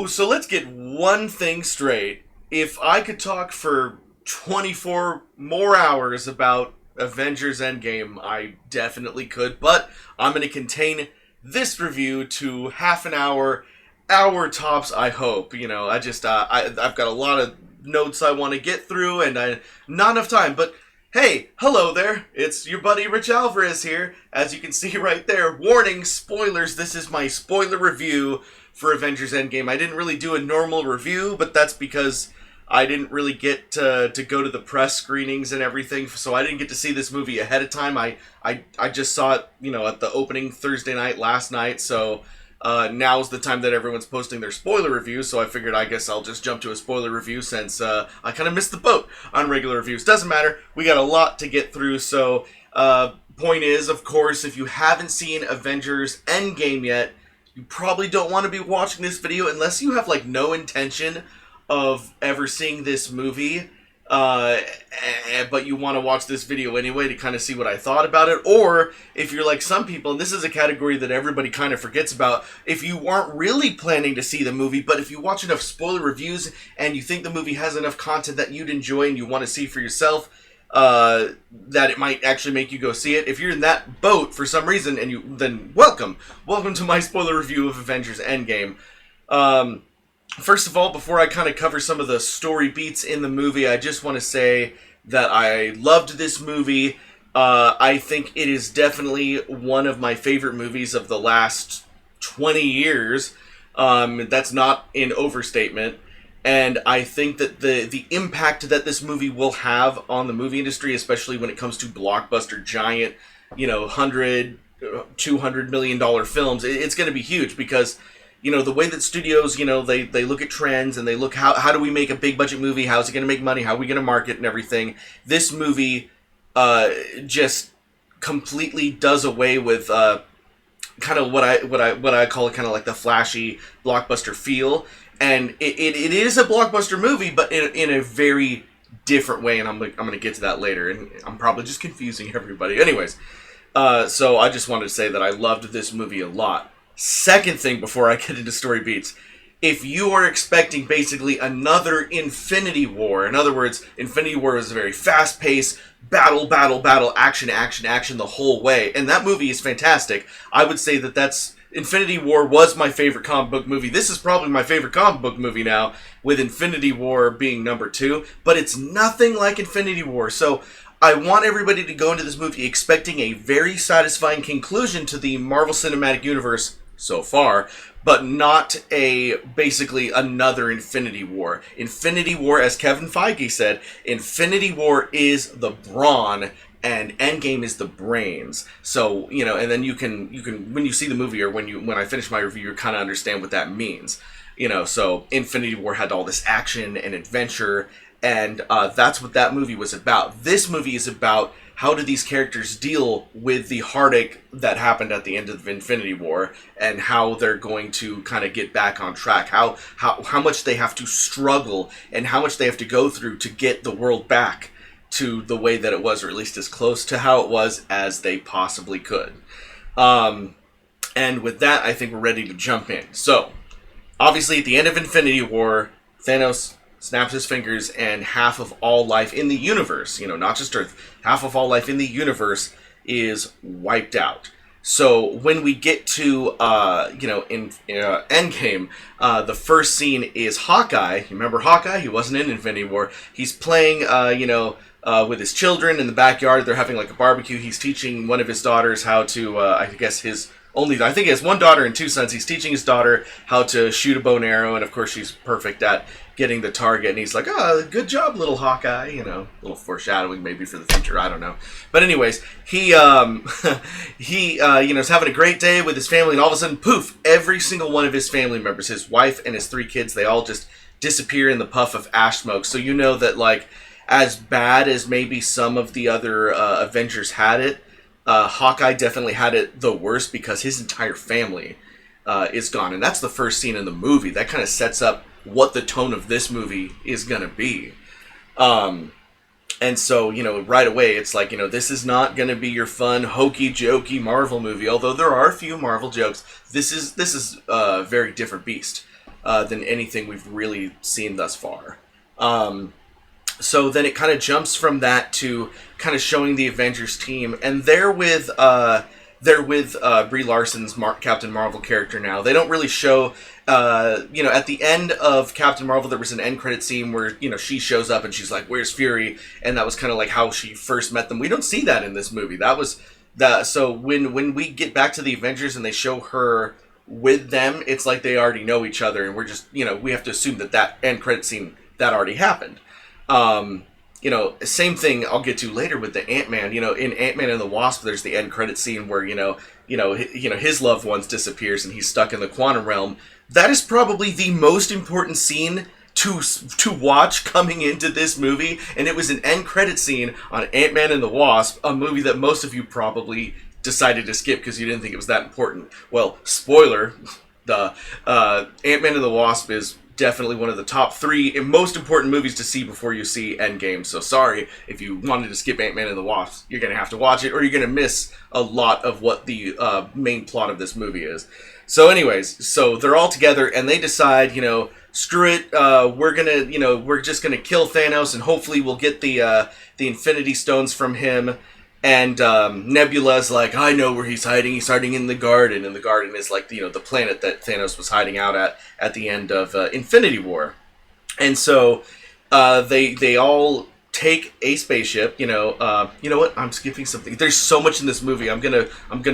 So let's get one thing straight. If I could talk for 24 more hours about Avengers Endgame, I definitely could, but I'm going to contain this review to half an hour tops, I hope. I've got a lot of notes I want to get through, and not enough time, but hey, hello there. It's your buddy Rich Alvarez here. As you can see right there, warning, spoilers. This is my spoiler review for Avengers Endgame. I didn't really do a normal review, but that's because I didn't really get to go to the press screenings and everything, so I didn't get to see this movie ahead of time. I just saw it, at the opening Thursday night last night, so now's the time that everyone's posting their spoiler reviews, so I figured I guess I'll just jump to a spoiler review since I kind of missed the boat on regular reviews. Doesn't matter, we got a lot to get through, so point is, of course, if you haven't seen Avengers Endgame yet, you probably don't want to be watching this video unless you have, no intention of ever seeing this movie, but you want to watch this video anyway to kind of see what I thought about it. Or if you're like some people, and this is a category that everybody kind of forgets about, if you aren't really planning to see the movie, but if you watch enough spoiler reviews and you think the movie has enough content that you'd enjoy and you want to see for yourself, that it might actually make you go see it. If you're in that boat for some reason, then welcome to my spoiler review of Avengers Endgame. First of all, before I kind of cover some of the story beats in the movie, I just want to say that I loved this movie. I think it is definitely one of my favorite movies of the last 20 years. That's not an overstatement. And I think that the impact that this movie will have on the movie industry, especially when it comes to blockbuster, giant, $100, $200 million films, it's going to be huge because, the way that studios, they look at trends and they look how do we make a big budget movie? How's it going to make money? How are we going to market and everything? This movie just completely does away with kind of what I call it, kind of like the flashy blockbuster feel. And it is a blockbuster movie, but in a very different way, and I'm going to get to that later, and I'm probably just confusing everybody. Anyways, so I just wanted to say that I loved this movie a lot. Second thing before I get into story beats, if you are expecting basically another Infinity War, in other words, Infinity War was a very fast-paced, battle, action the whole way, and that movie is fantastic. I would say that's Infinity War was my favorite comic book movie. This is probably my favorite comic book movie now, with Infinity War being number 2, but it's nothing like Infinity War. So I want everybody to go into this movie expecting a very satisfying conclusion to the Marvel Cinematic Universe so far, but not basically another Infinity War. Infinity War, as Kevin Feige said, Infinity War is the brawn and Endgame is the brains. So, and then you can when you see the movie or when I finish my review, you kind of understand what that means. So Infinity War had all this action and adventure, and that's what that movie was about. This movie is about how do these characters deal with the heartache that happened at the end of Infinity War, and how they're going to kind of get back on track, how much they have to struggle and how much they have to go through to get the world back to the way that it was, or at least as close to how it was as they possibly could. And with that, I think we're ready to jump in. So, obviously, at the end of Infinity War, Thanos snaps his fingers and half of all life in the universe, not just Earth, half of all life in the universe is wiped out. So when we get to, in Endgame, the first scene is Hawkeye. You remember Hawkeye? He wasn't in Infinity War. He's playing, with his children in the backyard. They're having a barbecue. He's teaching one of his daughters how to, I think he has one daughter and two sons. He's teaching his daughter how to shoot a bow and arrow, and of course she's perfect at getting the target, and he's like, oh, good job, little Hawkeye, a little foreshadowing maybe for the future, I don't know. But anyways, he is having a great day with his family, and all of a sudden, poof, every single one of his family members, his wife and his 3 kids, they all just disappear in the puff of ash smoke. So that, as bad as maybe some of the other Avengers had it, Hawkeye definitely had it the worst because his entire family is gone. And that's the first scene in the movie. That kind of sets up what the tone of this movie is going to be. And so, right away, it's this is not going to be your fun, hokey-jokey Marvel movie. Although there are a few Marvel jokes, this is a very different beast. than anything we've really seen thus far. So then it kind of jumps from that to kind of showing the Avengers team, and they're with Brie Larson's Captain Marvel character now. They don't really show, at the end of Captain Marvel, there was an end credit scene where, she shows up and she's like, "Where's Fury?" And that was kind of like how she first met them. We don't see that in this movie. So when we get back to the Avengers and they show her with them, it's like they already know each other, and we're just, we have to assume that end credit scene, that already happened. Same thing I'll get to later with the Ant-Man. In Ant-Man and the Wasp, there's the end credit scene where, his loved ones disappears and he's stuck in the quantum realm. That is probably the most important scene to watch coming into this movie, and it was an end credit scene on Ant-Man and the Wasp, a movie that most of you probably decided to skip because you didn't think it was that important. Well, spoiler, the Ant-Man and the Wasp is definitely one of the top 3 most important movies to see before you see Endgame. So sorry if you wanted to skip Ant-Man and the Wasp. You're going to have to watch it, or you're going to miss a lot of what the main plot of this movie is. So anyways, so they're all together and they decide, screw it, we're just going to kill Thanos, and hopefully we'll get the Infinity Stones from him. And Nebula's like, "I know where he's hiding. He's hiding in the garden." And the garden is like, the planet that Thanos was hiding out at the end of Infinity War. And so they all take a spaceship. You know what? I'm skipping something. There's so much in this movie. I'm gonna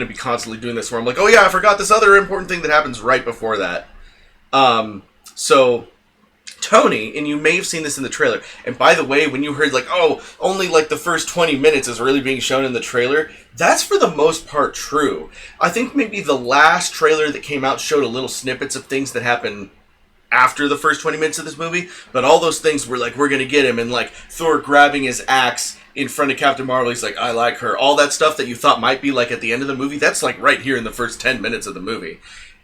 be constantly doing this where I'm like, "Oh yeah, I forgot this other important thing that happens right before that." So Tony, and you may have seen this in the trailer, and by the way, when you heard only the first 20 minutes is really being shown in the trailer, that's for the most part true. I think maybe the last trailer that came out showed a little snippets of things that happen after the first 20 minutes of this movie, but all those things were like, "We're gonna get him," and Thor grabbing his axe in front of Captain Marvel, he's like, "I like her." All that stuff that you thought might be at the end of the movie, that's right here in the first 10 minutes of the movie.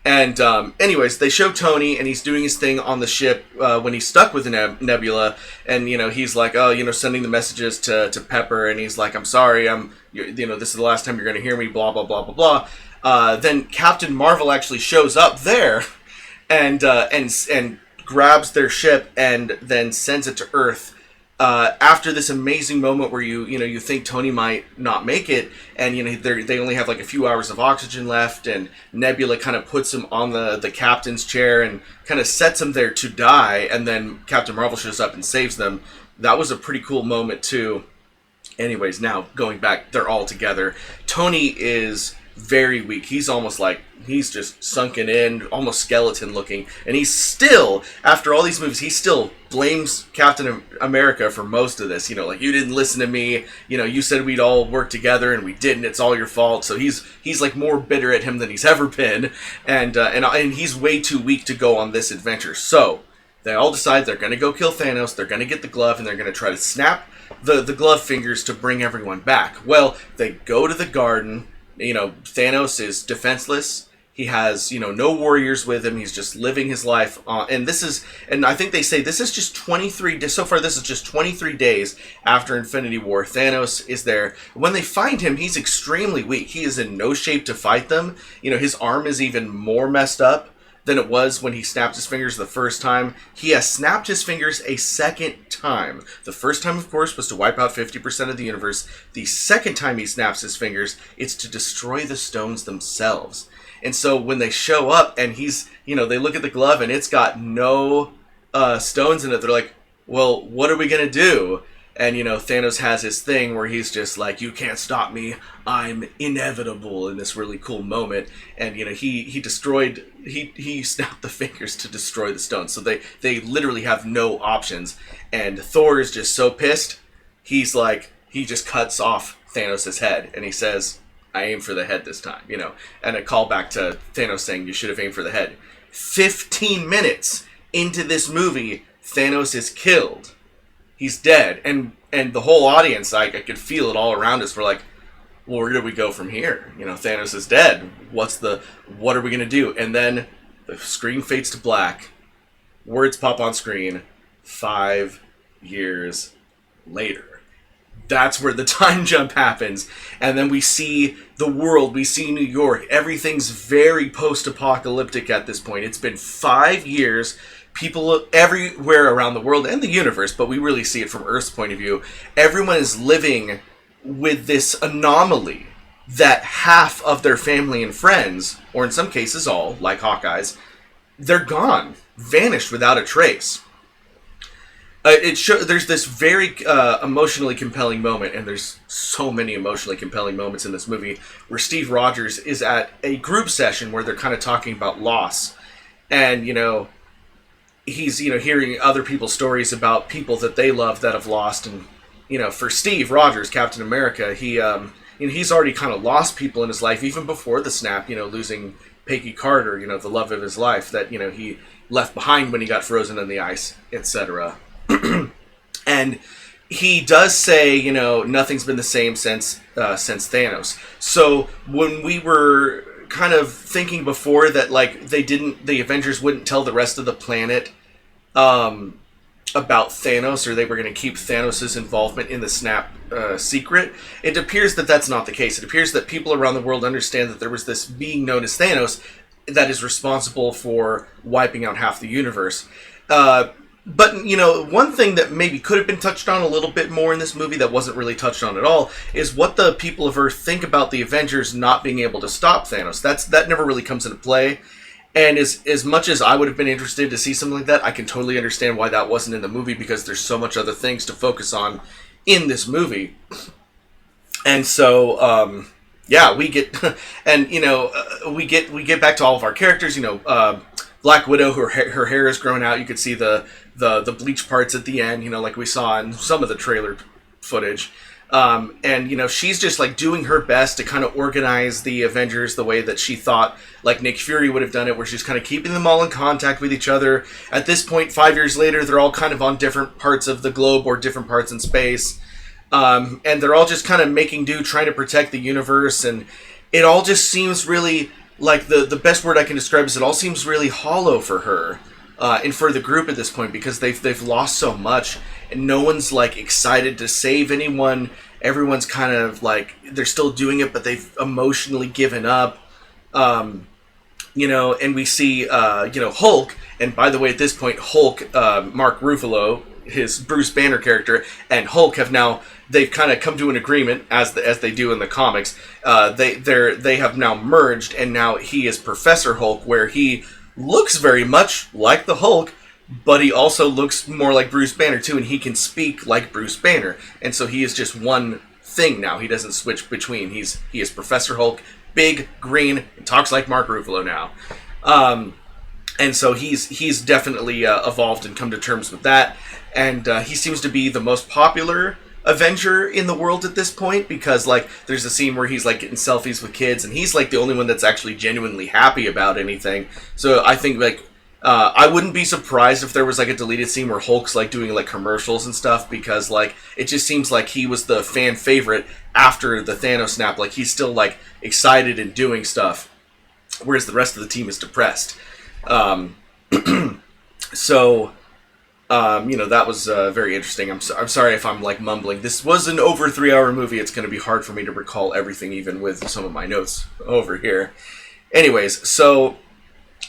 And anyways, they show Tony, and he's doing his thing on the ship when he's stuck with Nebula, and he's like, sending the messages to Pepper, and he's like, "I'm sorry, this is the last time you're going to hear me," blah blah blah blah blah. Then Captain Marvel actually shows up there, and grabs their ship, and then sends it to Earth. After this amazing moment where you think Tony might not make it, and they only have a few hours of oxygen left, and Nebula kind of puts him on the captain's chair and kind of sets him there to die, and then Captain Marvel shows up and saves them. That was a pretty cool moment too. Anyways, now going back, they're all together. Tony is very weak. He's almost he's just sunken in, almost skeleton looking, and he's still, after all these movies, he still blames Captain America for most of this. "You didn't listen to me, you said we'd all work together and we didn't, it's all your fault." So he's more bitter at him than he's ever been, and he's way too weak to go on this adventure. So they all decide they're going to go kill Thanos, they're going to get the glove, and they're going to try to snap the glove fingers to bring everyone back. Well, they go to the garden. Thanos is defenseless. He has, no warriors with him. He's just living his life. And I think they say this is just 23 days after Infinity War. Thanos is there. When they find him, he's extremely weak. He is in no shape to fight them. His arm is even more messed up than it was when he snapped his fingers the first time. He has snapped his fingers a second time. The first time, of course, was to wipe out 50% of the universe. The second time he snaps his fingers, it's to destroy the stones themselves. And so when they show up and they look at the glove and it's got no stones in it, they're like, "Well, what are we going to do?" And, Thanos has his thing where he's just like, "You can't stop me. I'm inevitable," in this really cool moment. And, he snapped the fingers to destroy the stones. So they literally have no options. And Thor is just so pissed. He just cuts off Thanos' head. And he says, "I aim for the head this time," And a callback to Thanos saying, "You should have aimed for the head." 15 minutes into this movie, Thanos is killed. He's dead, and the whole audience, I could feel it all around us. We're like, "Well, where do we go from here? Thanos is dead. What are we gonna do?" And then the screen fades to black. Words pop on screen. 5 years later. that's where the time jump happens. And then we see the world, we see New York. Everything's very post-apocalyptic at this point. It's been 5 years. People everywhere around the world and the universe, but we really see it from Earth's point of view. Everyone is living with this anomaly that half of their family and friends, or in some cases all, like Hawkeye's, they're gone, vanished without a trace. There's this very emotionally compelling moment, and there's so many emotionally compelling moments in this movie, where Steve Rogers is at a group session where they're kind of talking about loss. And, he's, hearing other people's stories about people that they love that have lost. And, for Steve Rogers, Captain America, he's already kind of lost people in his life, even before the snap, losing Peggy Carter, the love of his life that, he left behind when he got frozen in the ice, etc. And he does say, nothing's been the same since Thanos. So when we were kind of thinking before that, like, the Avengers wouldn't tell the rest of the planet about Thanos, or they were going to keep Thanos' involvement in the snap secret, it appears that that's not the case. It appears that people around the world understand that there was this being known as Thanos that is responsible for wiping out half the universe. But, one thing that maybe could have been touched on a little bit more in this movie that wasn't really touched on at all is what the people of Earth think about the Avengers not being able to stop Thanos. That never really comes into play. And as much as I would have been interested to see something like that, I can totally understand why that wasn't in the movie, because there's so much other things to focus on in this movie. And so, we get, and, we get back to all of our characters, Black Widow, her hair is grown out. You could see the bleach parts at the end, like we saw in some of the trailer footage. And, she's just, like, doing her best to kind of organize the Avengers the way that she thought, like, Nick Fury would have done it, where she's kind of keeping them all in contact with each other. At this point, 5 years later, they're all kind of on different parts of the globe or different parts in space. And they're all just kind of making do, trying to protect the universe. And it all just seems really, like, the best word I can describe is it all seems really hollow for her. And for the group at this point, because they've lost so much, and no one's, like, excited to save anyone. Everyone's kind of like, they're still doing it, but they've emotionally given up. And we see Hulk, and by the way, at this point, Hulk, Mark Ruffalo, his Bruce Banner character, and Hulk they've kind of come to an agreement, as they do in the comics. They have now merged, and now he is Professor Hulk, where he looks very much like the Hulk, but he also looks more like Bruce Banner too, and he can speak like Bruce Banner. And so he is just one thing now. He doesn't switch between. He is Professor Hulk, big, green, and talks like Mark Ruffalo now. And so he's definitely evolved and come to terms with that. And he seems to be the most popular Avenger in the world at this point, because, like, there's a scene where he's, like, getting selfies with kids, and he's, like, the only one that's actually genuinely happy about anything. So I think, like, I wouldn't be surprised if there was, like, a deleted scene where Hulk's, like, doing, like, commercials and stuff, because, like, it just seems like he was the fan favorite after the Thanos snap. Like, he's still, like, excited and doing stuff, whereas the rest of the team is depressed. That was very interesting. I'm sorry if I'm, like, mumbling. This was an over 3-hour movie. It's going to be hard for me to recall everything, even with some of my notes over here. Anyways, so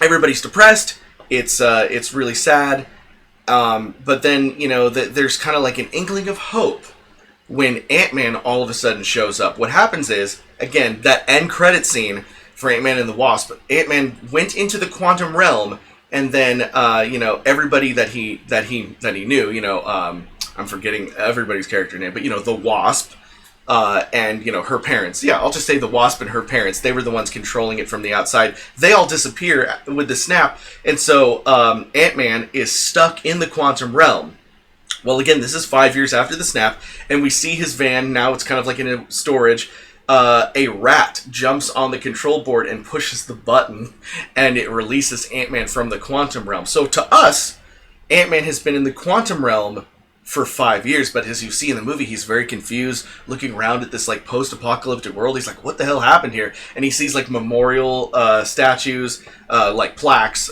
everybody's depressed. It's really sad. But then, there's kind of like an inkling of hope when Ant-Man all of a sudden shows up. What happens is, again, that end credit scene for Ant-Man and the Wasp. Ant-Man went into the quantum realm, and then, everybody that he knew, I'm forgetting everybody's character name, but, the Wasp, and, her parents. Yeah, I'll just say the Wasp and her parents. They were the ones controlling it from the outside. They all disappear with the snap, and so Ant-Man is stuck in the quantum realm. Well, again, this is 5 years after the snap, and we see his van. Now it's kind of like in a storage. A rat jumps on the control board and pushes the button, and it releases Ant-Man from the quantum realm. So to us, Ant-Man has been in the quantum realm for 5 years, but as you see in the movie, he's very confused, looking around at this, like, post-apocalyptic world. He's like, what the hell happened here? And he sees, like, memorial statues, like plaques,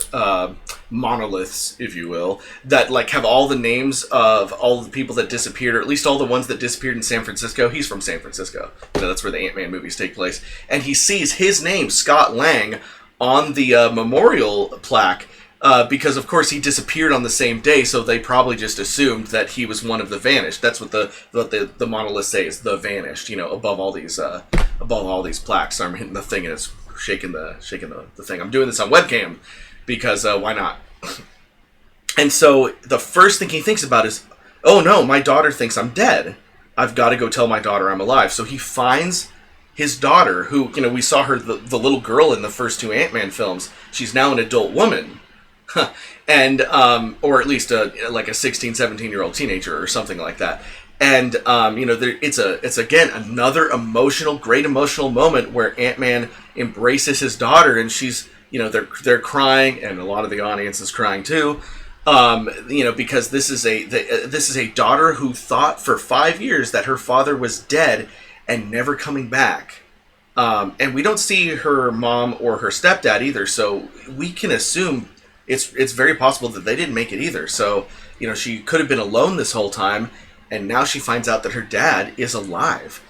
monoliths, if you will, that like have all the names of all the people that disappeared, or at least all the ones that disappeared in San Francisco. He's from San Francisco. That's where the Ant-Man movies take place. And he sees his name, Scott Lang, on the memorial plaque. Because of course he disappeared on the same day, so they probably just assumed that he was one of the Vanished. That's what the monoliths say is the Vanished. Above all these plaques. So I'm hitting the thing and it's shaking the thing. I'm doing this on webcam because why not? And so the first thing he thinks about is, oh no, my daughter thinks I'm dead. I've got to go tell my daughter I'm alive. So he finds his daughter, who we saw her the little girl in the first 2 Ant-Man films. She's now an adult woman. And or at least like a 16, 17-year-old teenager or something like that. And it's again another great emotional moment where Ant-Man embraces his daughter, and she's they're crying, and a lot of the audience is crying too. Because this is a daughter who thought for 5 years that her father was dead and never coming back. And we don't see her mom or her stepdad either, so we can assume it's very possible that they didn't make it either. So, she could have been alone this whole time, and now she finds out that her dad is alive.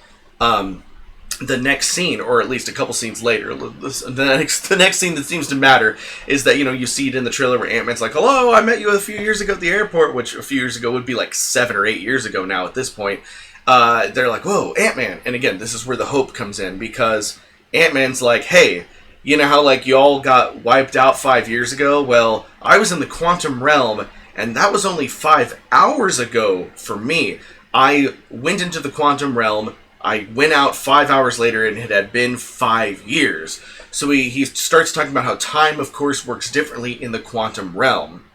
The next scene, or at least a couple scenes later, the next scene that seems to matter is that, you see it in the trailer where Ant-Man's like, hello, I met you a few years ago at the airport, which a few years ago would be like 7 or 8 years ago now at this point. They're like, whoa, Ant-Man. And again, this is where the hope comes in, because Ant-Man's like, hey, you know how, like, you all got wiped out 5 years ago? Well, I was in the quantum realm, and that was only 5 hours ago for me. I went into the quantum realm, I went out 5 hours later, and it had been 5 years. So he starts talking about how time, of course, works differently in the quantum realm,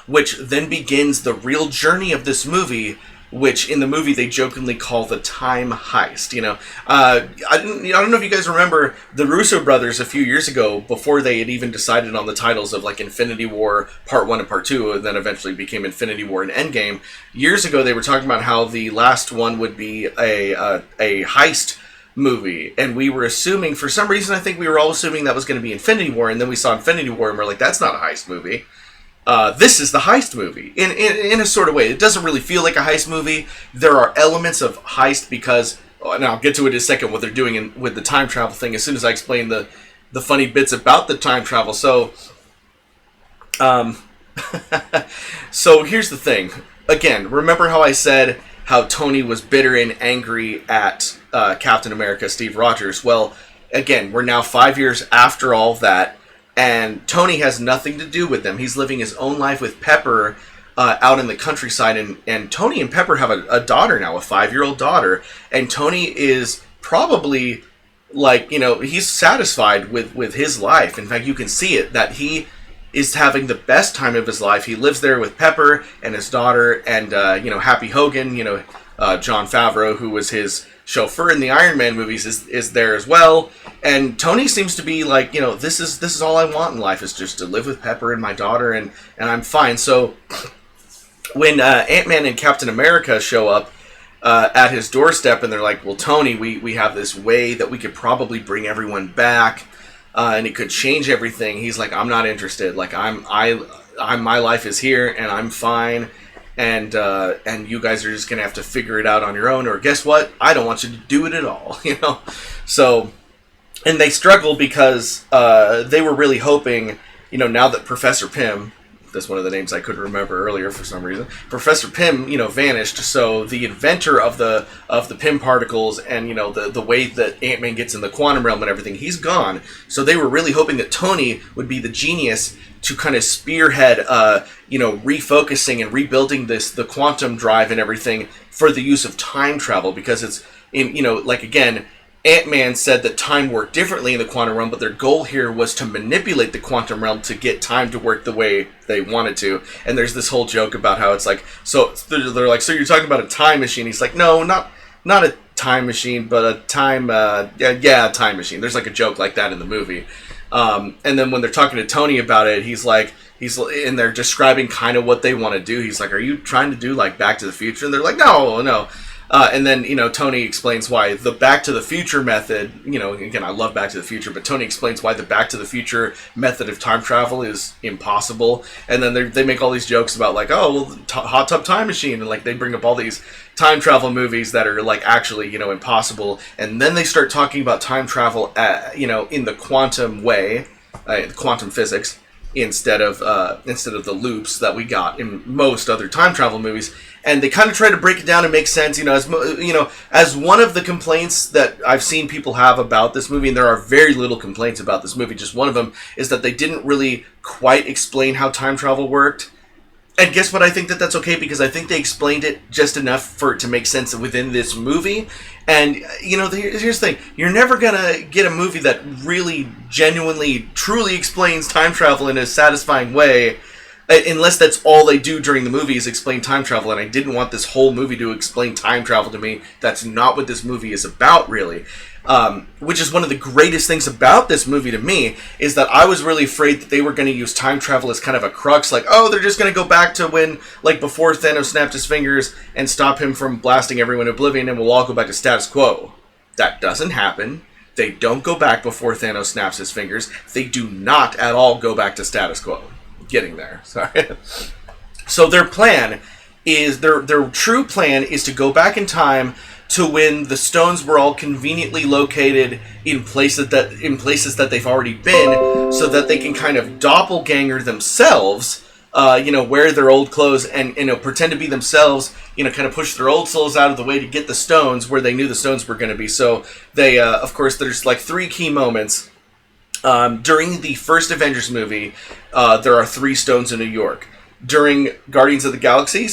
which then begins the real journey of this movie, which in the movie they jokingly call the time heist. I don't know if you guys remember the Russo brothers a few years ago, before they had even decided on the titles of like Infinity War Part 1 and Part 2, and then eventually became Infinity War and Endgame. Years ago they were talking about how the last one would be a heist movie, and we were assuming, for some reason I think we were all assuming that was going to be Infinity War, and then we saw Infinity War and we're like, that's not a heist movie. This is the heist movie, in a sort of way. It doesn't really feel like a heist movie. There are elements of heist because, and I'll get to it in a second, what they're doing with the time travel thing, as soon as I explain the funny bits about the time travel. So, so here's the thing. Again, remember how I said how Tony was bitter and angry at Captain America, Steve Rogers? Well, again, we're now 5 years after all that, and Tony has nothing to do with them. He's living his own life with Pepper out in the countryside. And Tony and Pepper have a daughter now, a 5-year-old daughter. And Tony is probably, like, he's satisfied with his life. In fact, you can see it, that he is having the best time of his life. He lives there with Pepper and his daughter and, Happy Hogan, Jon Favreau, who was his chauffeur in the Iron Man movies, is there as well. And Tony seems to be like, this is all I want in life, is just to live with Pepper and my daughter, and I'm fine. So when Ant-Man and Captain America show up at his doorstep, and they're like, well, Tony, we have this way that we could probably bring everyone back, and it could change everything. He's like, I'm not interested. Like, my life is here and I'm fine. And you guys are just gonna have to figure it out on your own, or guess what? I don't want you to do it at all, So, and they struggle because they were really hoping, now that Professor Pym, that's one of the names I couldn't remember earlier for some reason, Professor Pym, vanished. So the inventor of the Pym particles and the way that Ant-Man gets in the quantum realm and everything, he's gone. So they were really hoping that Tony would be the genius to kind of spearhead, refocusing and rebuilding the quantum drive and everything for the use of time travel, because it's again, Ant-Man said that time worked differently in the quantum realm, but their goal here was to manipulate the quantum realm to get time to work the way they wanted to. And there's this whole joke about how it's like, so they're like, so you're talking about a time machine? He's like, no, not a time machine, but a time, a time machine. There's like a joke like that in the movie. And then when they're talking to Tony about it, and they're describing kind of what they want to do. He's like, are you trying to do like Back to the Future? And they're like, no. And then, Tony explains why the Back to the Future method, again, I love Back to the Future, but Tony explains why the Back to the Future method of time travel is impossible. And then they make all these jokes about, like, oh, well, Hot Tub Time Machine, and, like, they bring up all these time travel movies that are, like, actually, impossible. And then they start talking about time travel, in the quantum way, quantum physics, instead of the loops that we got in most other time travel movies. And they kind of try to break it down and make sense, as one of the complaints that I've seen people have about this movie, and there are very little complaints about this movie, just one of them is that they didn't really quite explain how time travel worked. And guess what? I think that's okay, because I think they explained it just enough for it to make sense within this movie. And, here's the thing. You're never going to get a movie that really, genuinely, truly explains time travel in a satisfying way, unless that's all they do during the movie is explain time travel. And I didn't want this whole movie to explain time travel to me. That's not what this movie is about, really. Which is one of the greatest things about this movie to me, is that I was really afraid that they were going to use time travel as kind of a crux, like, oh, they're just going to go back to when, like, before Thanos snapped his fingers and stop him from blasting everyone in oblivion, and we'll all go back to status quo. That doesn't happen. They don't go back before Thanos snaps his fingers. They do not at all go back to status quo. Getting there, sorry. So their plan is, their true plan is to go back in time to when the stones were all conveniently located in places that they've already been, so that they can kind of doppelganger themselves, wear their old clothes and, pretend to be themselves, kind of push their old souls out of the way to get the stones where they knew the stones were going to be. So they, of course, there's like 3 key moments. During the first Avengers movie, there are 3 stones in New York. During Guardians of the Galaxy,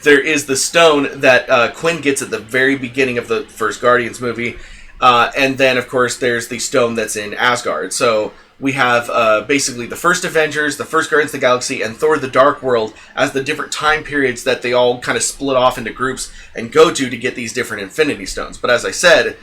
there is the stone that Quinn gets at the very beginning of the first Guardians movie. And then, of course, there's the stone that's in Asgard. So we have basically the first Avengers, the first Guardians of the Galaxy, and Thor the Dark World as the different time periods that they all kind of split off into groups and go to get these different Infinity Stones. But as I said,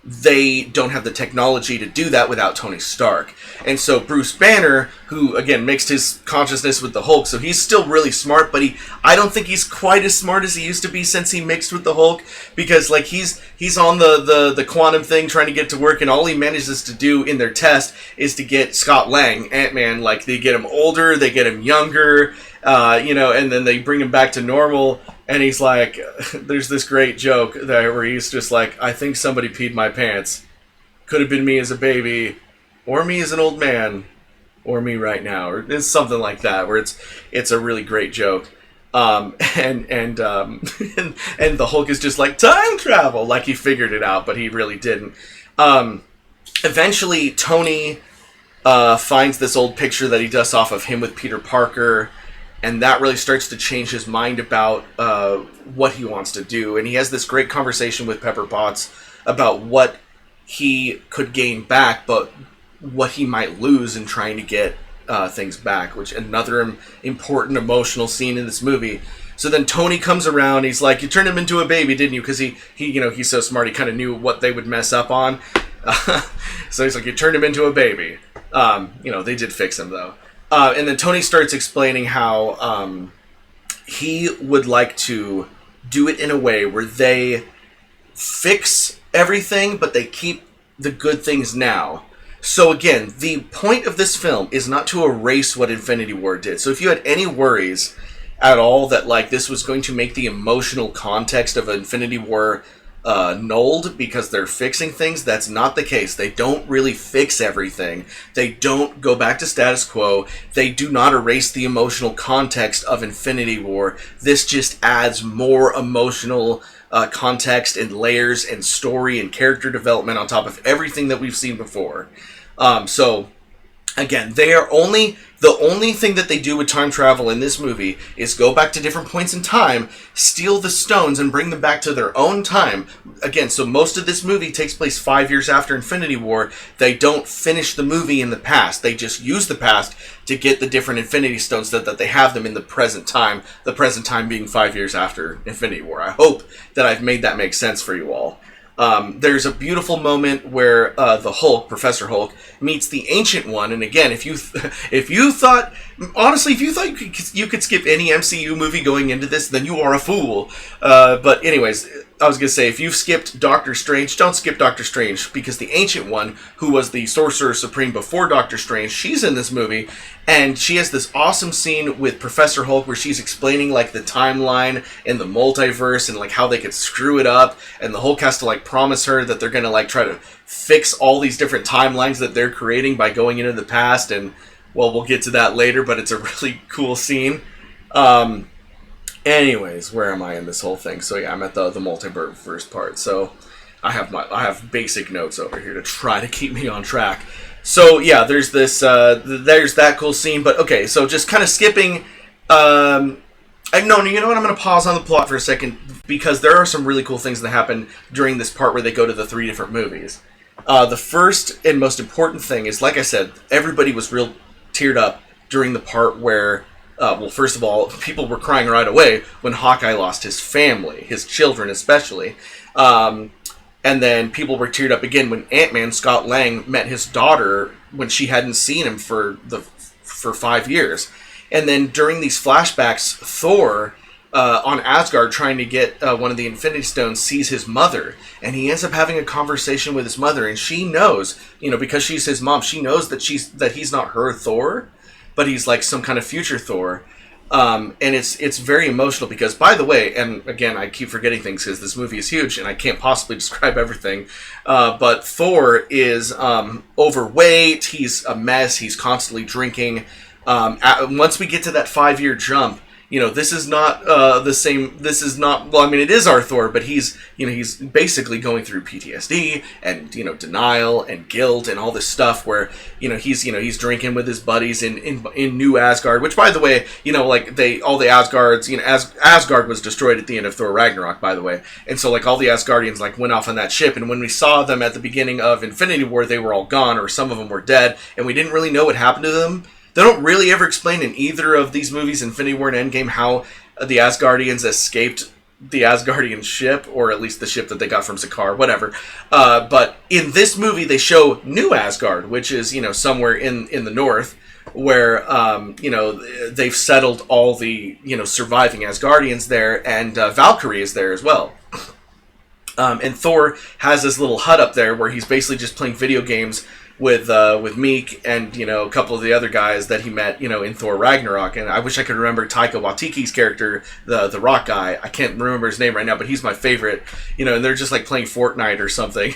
they don't have the technology to do that without Tony Stark. And so Bruce Banner, who, again, mixed his consciousness with the Hulk, so he's still really smart, but I don't think he's quite as smart as he used to be since he mixed with the Hulk, because, like, he's on the quantum thing trying to get to work, and all he manages to do in their test is to get Scott Lang, Ant-Man, like, they get him older, they get him younger, and then they bring him back to normal. And he's like, there's this great joke there where he's just like, I think somebody peed my pants. Could have been me as a baby, or me as an old man, or me right now. Or it's something like that, where it's a really great joke. And the Hulk is just like, time travel! Like he figured it out, but he really didn't. Eventually, Tony finds this old picture that he dusts off of him with Peter Parker, and that really starts to change his mind about what he wants to do. And he has this great conversation with Pepper Potts about what he could gain back, but what he might lose in trying to get things back, which another important emotional scene in this movie. So then Tony comes around, he's like, you turned him into a baby, didn't you? Because he he's so smart, he kind of knew what they would mess up on. So he's like, you turned him into a baby. They did fix him, though. And then Tony starts explaining how he would like to do it in a way where they fix everything, but they keep the good things now. So again, the point of this film is not to erase what Infinity War did. So if you had any worries at all that, like, this was going to make the emotional context of Infinity War nulled because they're fixing things, that's not the case. They don't really fix everything. They don't go back to status quo. They do not erase the emotional context of Infinity War. This just adds more emotional context and layers and story and character development on top of everything that we've seen before. So again, the only thing that they do with time travel in this movie is go back to different points in time, steal the stones, and bring them back to their own time. Again, so most of this movie takes place 5 years after Infinity War. They don't finish the movie in the past. They just use the past to get the different Infinity Stones so that they have them in the present time being 5 years after Infinity War. I hope that I've made that make sense for you all. There's a beautiful moment where the Hulk, Professor Hulk, meets the Ancient One, and again, if you thought you could skip any MCU movie going into this, then you are a fool. But anyways, I was gonna say, if you've skipped Doctor Strange, don't skip Doctor Strange, because the Ancient One, who was the Sorcerer Supreme before Doctor Strange, she's in this movie, and she has this awesome scene with Professor Hulk where she's explaining like the timeline and the multiverse and like how they could screw it up, and the Hulk has to like promise her that they're gonna like try to fix all these different timelines that they're creating by going into the past, and well, we'll get to that later, but it's a really cool scene. Anyways, where am I in this whole thing? So yeah, I'm at the multiverse part. So I have basic notes over here to try to keep me on track. So yeah, there's this there's that cool scene, but okay, so just kind of skipping. No, you know what? I'm going to pause on the plot for a second, because there are some really cool things that happen during this part where they go to the 3 different movies. The first and most important thing is, like I said, everybody was real teared up during the part where, well, first of all, people were crying right away when Hawkeye lost his family, his children especially. And then people were teared up again when Ant-Man, Scott Lang, met his daughter when she hadn't seen him for 5 years. And then during these flashbacks, Thor, on Asgard trying to get one of the Infinity Stones, sees his mother. And he ends up having a conversation with his mother. And she knows, because she's his mom, she knows that he's not her Thor, but he's like some kind of future Thor. And it's very emotional because, by the way, and again, I keep forgetting things because this movie is huge and I can't possibly describe everything, but Thor is overweight, he's a mess, he's constantly drinking. Once we get to that 5-year jump, this is not the same. This is not. Well, I mean, it is our Thor, but he's basically going through PTSD and denial and guilt and all this stuff. Where he's drinking with his buddies in New Asgard, which, by the way, all the Asgards, Asgard was destroyed at the end of Thor Ragnarok, by the way, and so all the Asgardians went off on that ship, and when we saw them at the beginning of Infinity War, they were all gone, or some of them were dead, and we didn't really know what happened to them. They don't really ever explain in either of these movies, Infinity War and Endgame, how the Asgardians escaped the Asgardian ship, or at least the ship that they got from Sakaar, whatever. But in this movie, they show New Asgard, which is, somewhere in the north, where, they've settled all the, surviving Asgardians there, and Valkyrie is there as well. And Thor has this little hut up there where he's basically just playing video games with Meek and a couple of the other guys that he met in Thor Ragnarok. And I wish I could remember Taika Waititi's character, the rock guy. I can't remember his name right now, but he's my favorite. And they're just playing Fortnite or something,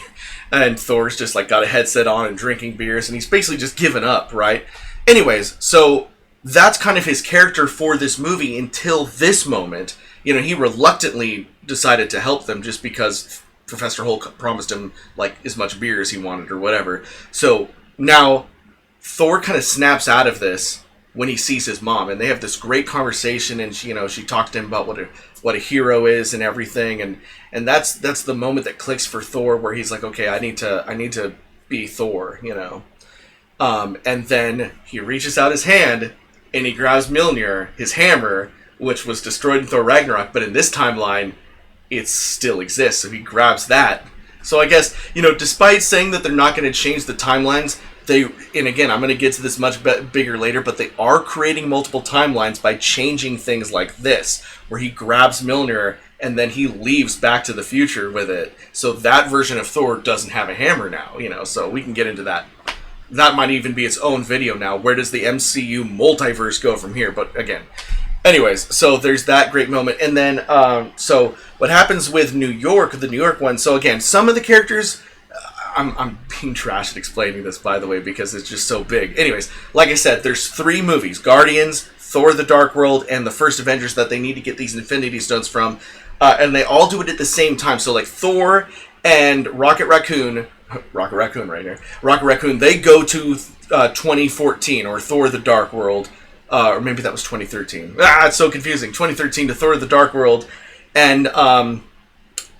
and Thor's just got a headset on and drinking beers, and he's basically just given up, right? Anyways, so that's kind of his character for this movie until this moment. He reluctantly decided to help them just because Professor Hulk promised him as much beer as he wanted or whatever. So now Thor kind of snaps out of this when he sees his mom, and they have this great conversation, and she talks to him about what a hero is and everything, and that's the moment that clicks for Thor, where he's like, okay, I need to be Thor, and then he reaches out his hand and he grabs Mjolnir, his hammer, which was destroyed in Thor Ragnarok, but in this timeline it still exists, so he grabs that. So I guess, despite saying that they're not going to change the timelines, and again, I'm going to get to this much bigger later, but they are creating multiple timelines by changing things like this, where he grabs Mjolnir and then he leaves Back to the Future with it. So that version of Thor doesn't have a hammer now, so we can get into that. That might even be its own video now. Where does the MCU multiverse go from here? But again, anyways, so there's that great moment. And then, so what happens with New York, the New York one, so again, some of the characters, I'm being trash at explaining this, by the way, because it's just so big. Anyways, like I said, there's 3 movies, Guardians, Thor the Dark World, and the first Avengers that they need to get these Infinity Stones from, and they all do it at the same time. So Thor and Rocket Raccoon right here, Rocket Raccoon, they go to 2014, or Thor the Dark World, or maybe that was 2013. It's so confusing. 2013 to Thor the Dark World. And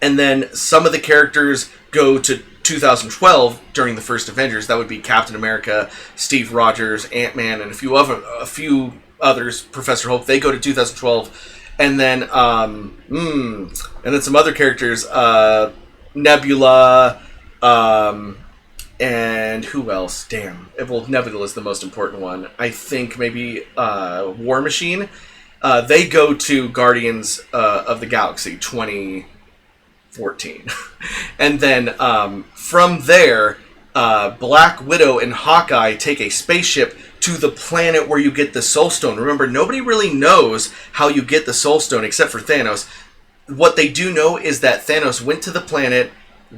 then some of the characters go to 2012 during the first Avengers. That would be Captain America, Steve Rogers, Ant-Man, and a few others, Professor Hulk. They go to 2012. And then some other characters, Nebula, and who else? Damn. Well, Nebula is the most important one. I think maybe War Machine. They go to Guardians of the Galaxy 2014. And then from there, Black Widow and Hawkeye take a spaceship to the planet where you get the Soul Stone. Remember, nobody really knows how you get the Soul Stone except for Thanos. What they do know is that Thanos went to the planet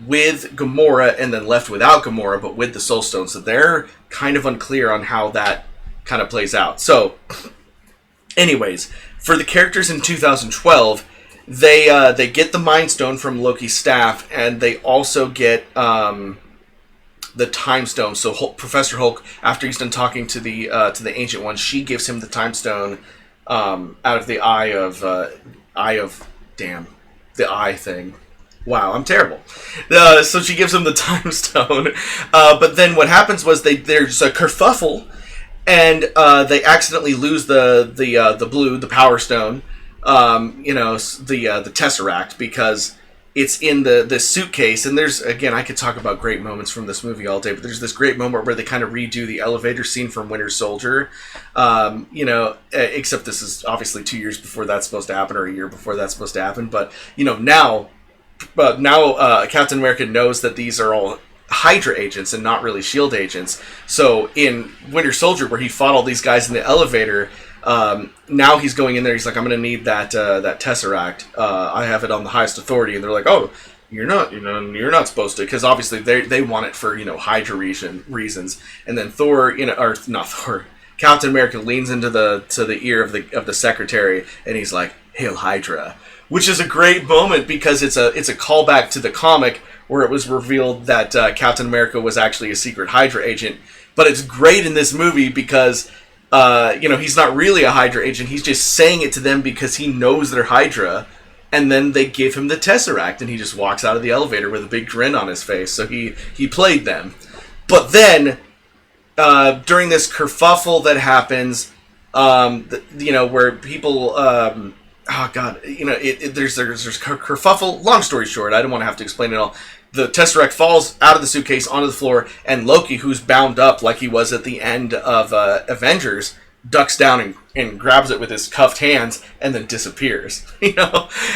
with Gamora and then left without Gamora, but with the Soul Stone. So they're kind of unclear on how that kind of plays out. So, anyways, for the characters in 2012, they get the Mind Stone from Loki's staff, and they also get the Time Stone. So Professor Hulk, after he's done talking to the Ancient One, she gives him the Time Stone out of the the eye thing. Wow, I'm terrible. So she gives him the Time Stone, but then what happens was there's a kerfuffle, and they accidentally lose the Power Stone, the Tesseract, because it's in the suitcase. And there's, again, I could talk about great moments from this movie all day, but there's this great moment where they kind of redo the elevator scene from Winter Soldier, except this is obviously 2 years before that's supposed to happen, or a year before that's supposed to happen. But now Captain America knows that these are all Hydra agents and not really S.H.I.E.L.D. agents. So in Winter Soldier, where he fought all these guys in the elevator, now he's going in there. He's like, I'm going to need that Tesseract. I have it on the highest authority. And they're like, oh, you're not supposed to, because obviously they want it for Hydra reasons. And then Captain America leans into the ear of the secretary, and he's like, "Hail Hydra," which is a great moment because it's a callback to the comic where it was revealed that Captain America was actually a secret Hydra agent. But it's great in this movie because he's not really a Hydra agent. He's just saying it to them because he knows they're Hydra. And then they give him the Tesseract, and he just walks out of the elevator with a big grin on his face. So he played them. But then, during this kerfuffle that happens, where people, there's kerfuffle. Long story short, I don't want to have to explain it all. The Tesseract falls out of the suitcase onto the floor, and Loki, who's bound up like he was at the end of Avengers, ducks down and grabs it with his cuffed hands and then disappears. And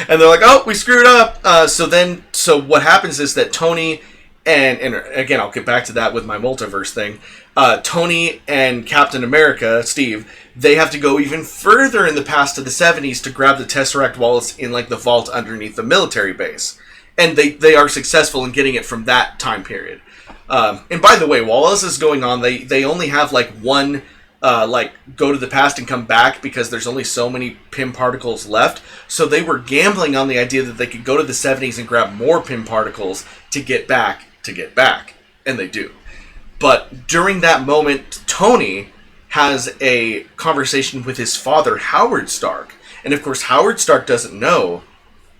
they're like, "Oh, we screwed up." So what happens is that Tony and again, I'll get back to that with my multiverse thing. Tony and Captain America, Steve, they have to go even further in the past to the 70s to grab the Tesseract while it's in the vault underneath the military base. And they are successful in getting it from that time period. And by the way, while this is going on, they only have one go to the past and come back because there's only so many Pym particles left. So they were gambling on the idea that they could go to the 70s and grab more Pym particles to get back. And they do. But during that moment, Tony has a conversation with his father, Howard Stark. And of course, Howard Stark doesn't know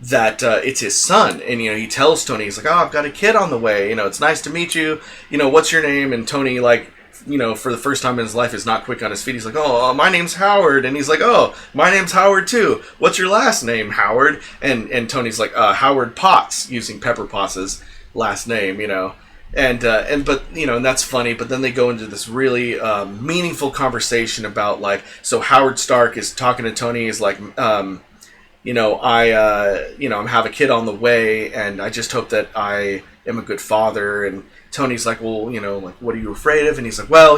that it's his son. And, he tells Tony, he's like, "Oh, I've got a kid on the way. It's nice to meet you. What's your name?" And Tony, for the first time in his life, is not quick on his feet. He's like, "Oh, my name's Howard." And he's like, "Oh, my name's Howard too. What's your last name, Howard?" And Tony's like, "Howard Potts," using Pepper Potts' last name, And that's funny. But then they go into this really meaningful conversation about so Howard Stark is talking to Tony. Is like, I have a kid on the way, and I just hope that I am a good father. And Tony's like, "Well, what are you afraid of?" And he's like, "Well,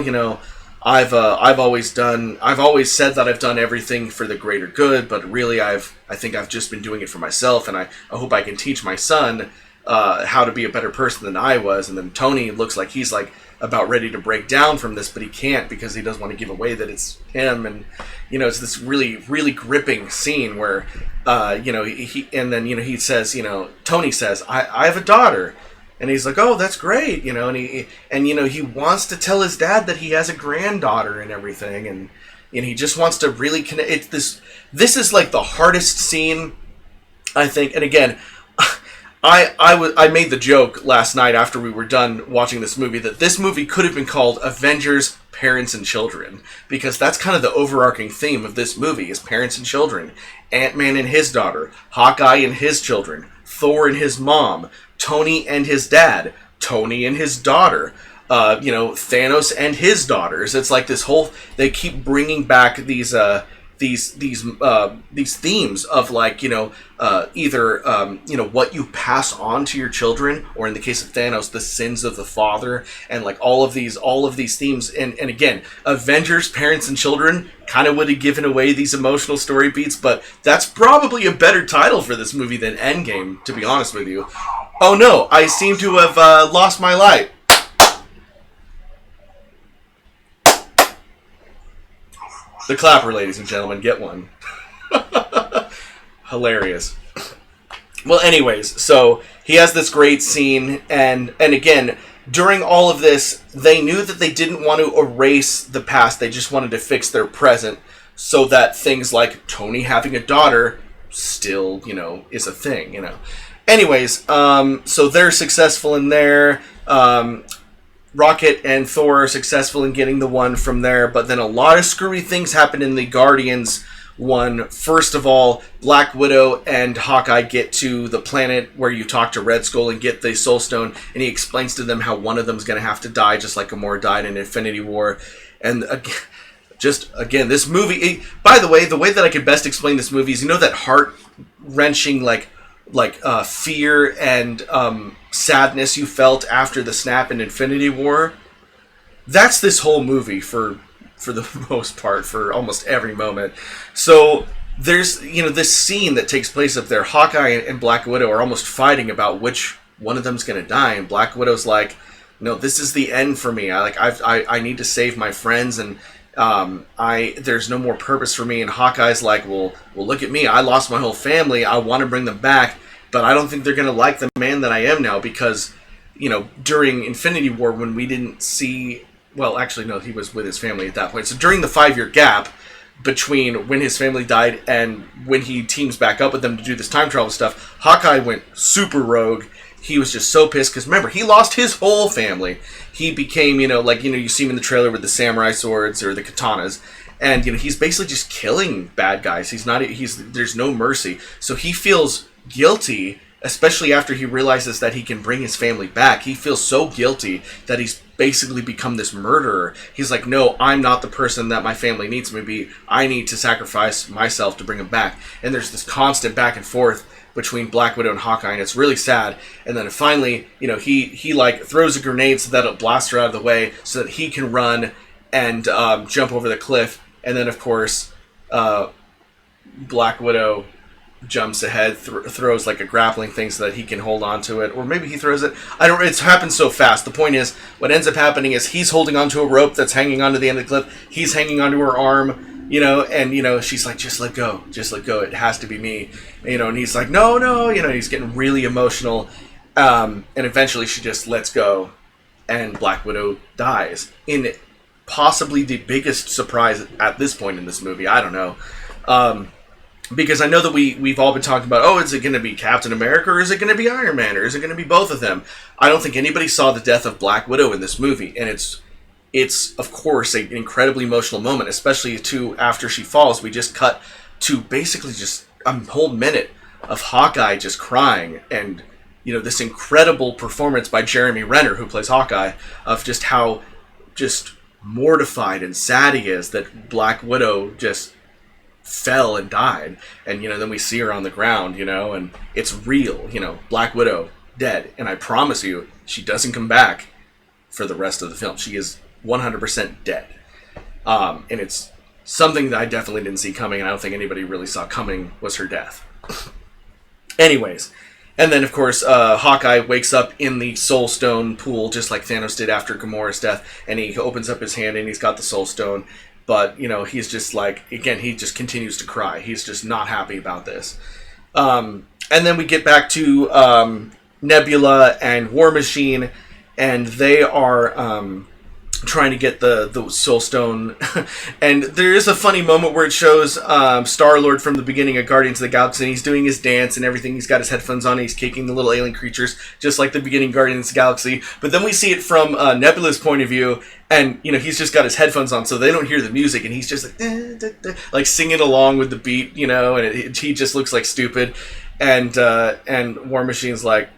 I've always said that I've done everything for the greater good, but really I think I've just been doing it for myself, and I hope I can teach my son how to be a better person than I was." And then Tony looks like he's about ready to break down from this, but he can't because he doesn't want to give away that it's him. And it's this really, really gripping scene where he says, Tony says, I have a daughter. And he's like, "Oh, that's great," and he wants to tell his dad that he has a granddaughter and everything, and he just wants to really connect. This is the hardest scene, I think. And again, I made the joke last night after we were done watching this movie that this movie could have been called Avengers Parents and Children, because that's kind of the overarching theme of this movie is parents and children. Ant-Man and his daughter, Hawkeye and his children, Thor and his mom, Tony and his dad, Tony and his daughter, Thanos and his daughters. It's like this whole, they keep bringing back these themes of like, either what you pass on to your children, or in the case of Thanos, the sins of the father, and like all of these themes. And again, Avengers Parents and Children kind of would have given away these emotional story beats, but that's probably a better title for this movie than Endgame, to be honest with you. Oh no, I seem to have lost my light. The clapper, ladies and gentlemen, get one. Hilarious. Well, anyways, so he has this great scene, and again, during all of this, they knew that they didn't want to erase the past, they just wanted to fix their present, so that things like Tony having a daughter still, is a thing, Anyways, so they're successful in there. Rocket and Thor are successful in getting the one from there, but then a lot of screwy things happen in the Guardians one. First of all, Black Widow and Hawkeye get to the planet where you talk to Red Skull and get the Soul Stone, and he explains to them how one of them's going to have to die, just like Gamora died in Infinity War. And again, this movie, by the way that I could best explain this movie is, that heart-wrenching, fear and sadness you felt after the snap in Infinity War. That's this whole movie for the most part, for almost every moment. So there's this scene that takes place up there. Hawkeye and Black Widow are almost fighting about which one of them's going to die, and Black Widow's like, no, this is the end for me. I need to save my friends, and there's no more purpose for me. And Hawkeye's like, well, look at me. I lost my whole family. I want to bring them back, but I don't think they're going to like the man that I am now, because, during Infinity War, when we didn't see, well, actually, no, he was with his family at that point. So during the 5-year gap between when his family died and when he teams back up with them to do this time travel stuff, Hawkeye went super rogue. He was just so pissed, because remember, he lost his whole family. He became, you see him in the trailer with the samurai swords or the katanas, and, he's basically just killing bad guys. There's no mercy. So he feels guilty, especially after he realizes that he can bring his family back. He feels so guilty that he's basically become this murderer. He's like, no, I'm not the person that my family needs me to be. I need to sacrifice myself to bring them back. And there's this constant back and forth between Black Widow and Hawkeye, and it's really sad. And then finally, he throws a grenade so that it'll blast her out of the way so that he can run and jump over the cliff. And then, of course, Black Widow jumps ahead, throws like a grappling thing so that he can hold on to it, or maybe he throws it. It's happened so fast. The point is, what ends up happening is he's holding onto a rope that's hanging onto the end of the cliff. He's hanging onto her arm, and she's like, just let go, it has to be me, and he's like, no, he's getting really emotional, and eventually she just lets go, and Black Widow dies in possibly the biggest surprise at this point in this movie. I don't know. Because I know that we've all been talking about, is it going to be Captain America, or is it going to be Iron Man, or is it going to be both of them? I don't think anybody saw the death of Black Widow in this movie, and it's of course an incredibly emotional moment, especially after she falls. We just cut to basically just a whole minute of Hawkeye just crying, and this incredible performance by Jeremy Renner, who plays Hawkeye, of just how just mortified and sad he is that Black Widow just fell and died, and then we see her on the ground, and it's real, Black Widow dead, and I promise you, she doesn't come back for the rest of the film. She is 100% dead, and it's something that I definitely didn't see coming, and I don't think anybody really saw coming was her death. Anyways, and then of course Hawkeye wakes up in the Soul Stone pool, just like Thanos did after Gamora's death, and he opens up his hand and he's got the Soul Stone. But, he's just like, again, he just continues to cry. He's just not happy about this. And then we get back to Nebula and War Machine, and they are trying to get the Soul Stone. And there is a funny moment where it shows Star-Lord from the beginning of Guardians of the Galaxy, and he's doing his dance and everything. He's got his headphones on, and he's kicking the little alien creatures, just like the beginning of Guardians of the Galaxy. But then we see it from Nebula's point of view, and, he's just got his headphones on, so they don't hear the music, and he's just like, like singing along with the beat, and he just looks like stupid. And War Machine's like,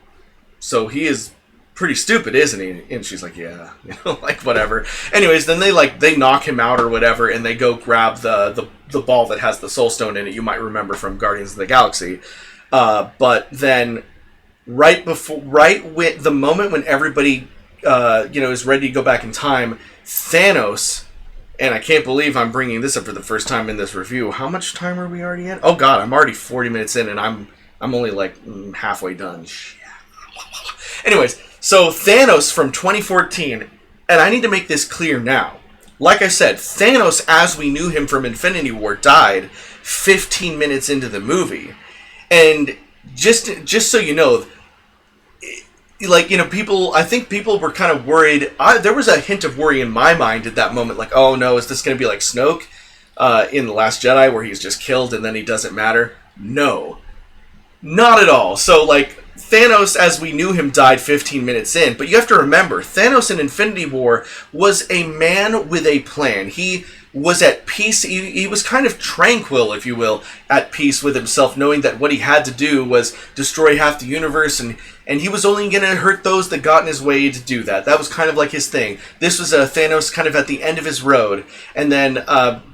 so he is pretty stupid, isn't he? And she's like, yeah, like whatever. Anyways, then they knock him out or whatever, and they go grab the ball that has the Soul Stone in it. You might remember from Guardians of the Galaxy. But then right when the moment when everybody is ready to go back in time, Thanos. And I can't believe I'm bringing this up for the first time in this review. How much time are we already in? Oh God, I'm already 40 minutes in, and I'm only like halfway done. Anyways, so Thanos from 2014, and I need to make this clear now. Like I said, Thanos, as we knew him from Infinity War, died 15 minutes into the movie, and just so you know. People, I think people were kind of worried. There was a hint of worry in my mind at that moment, like, oh no, is this going to be like Snoke in The Last Jedi, where he's just killed and then he doesn't matter? No. Not at all. So, Thanos, as we knew him, died 15 minutes in, but you have to remember, Thanos in Infinity War was a man with a plan. He was at peace. He was kind of tranquil, if you will, at peace with himself, knowing that what he had to do was destroy half the universe, and he was only going to hurt those that got in his way to do that. That was kind of like his thing. This was Thanos kind of at the end of his road, and then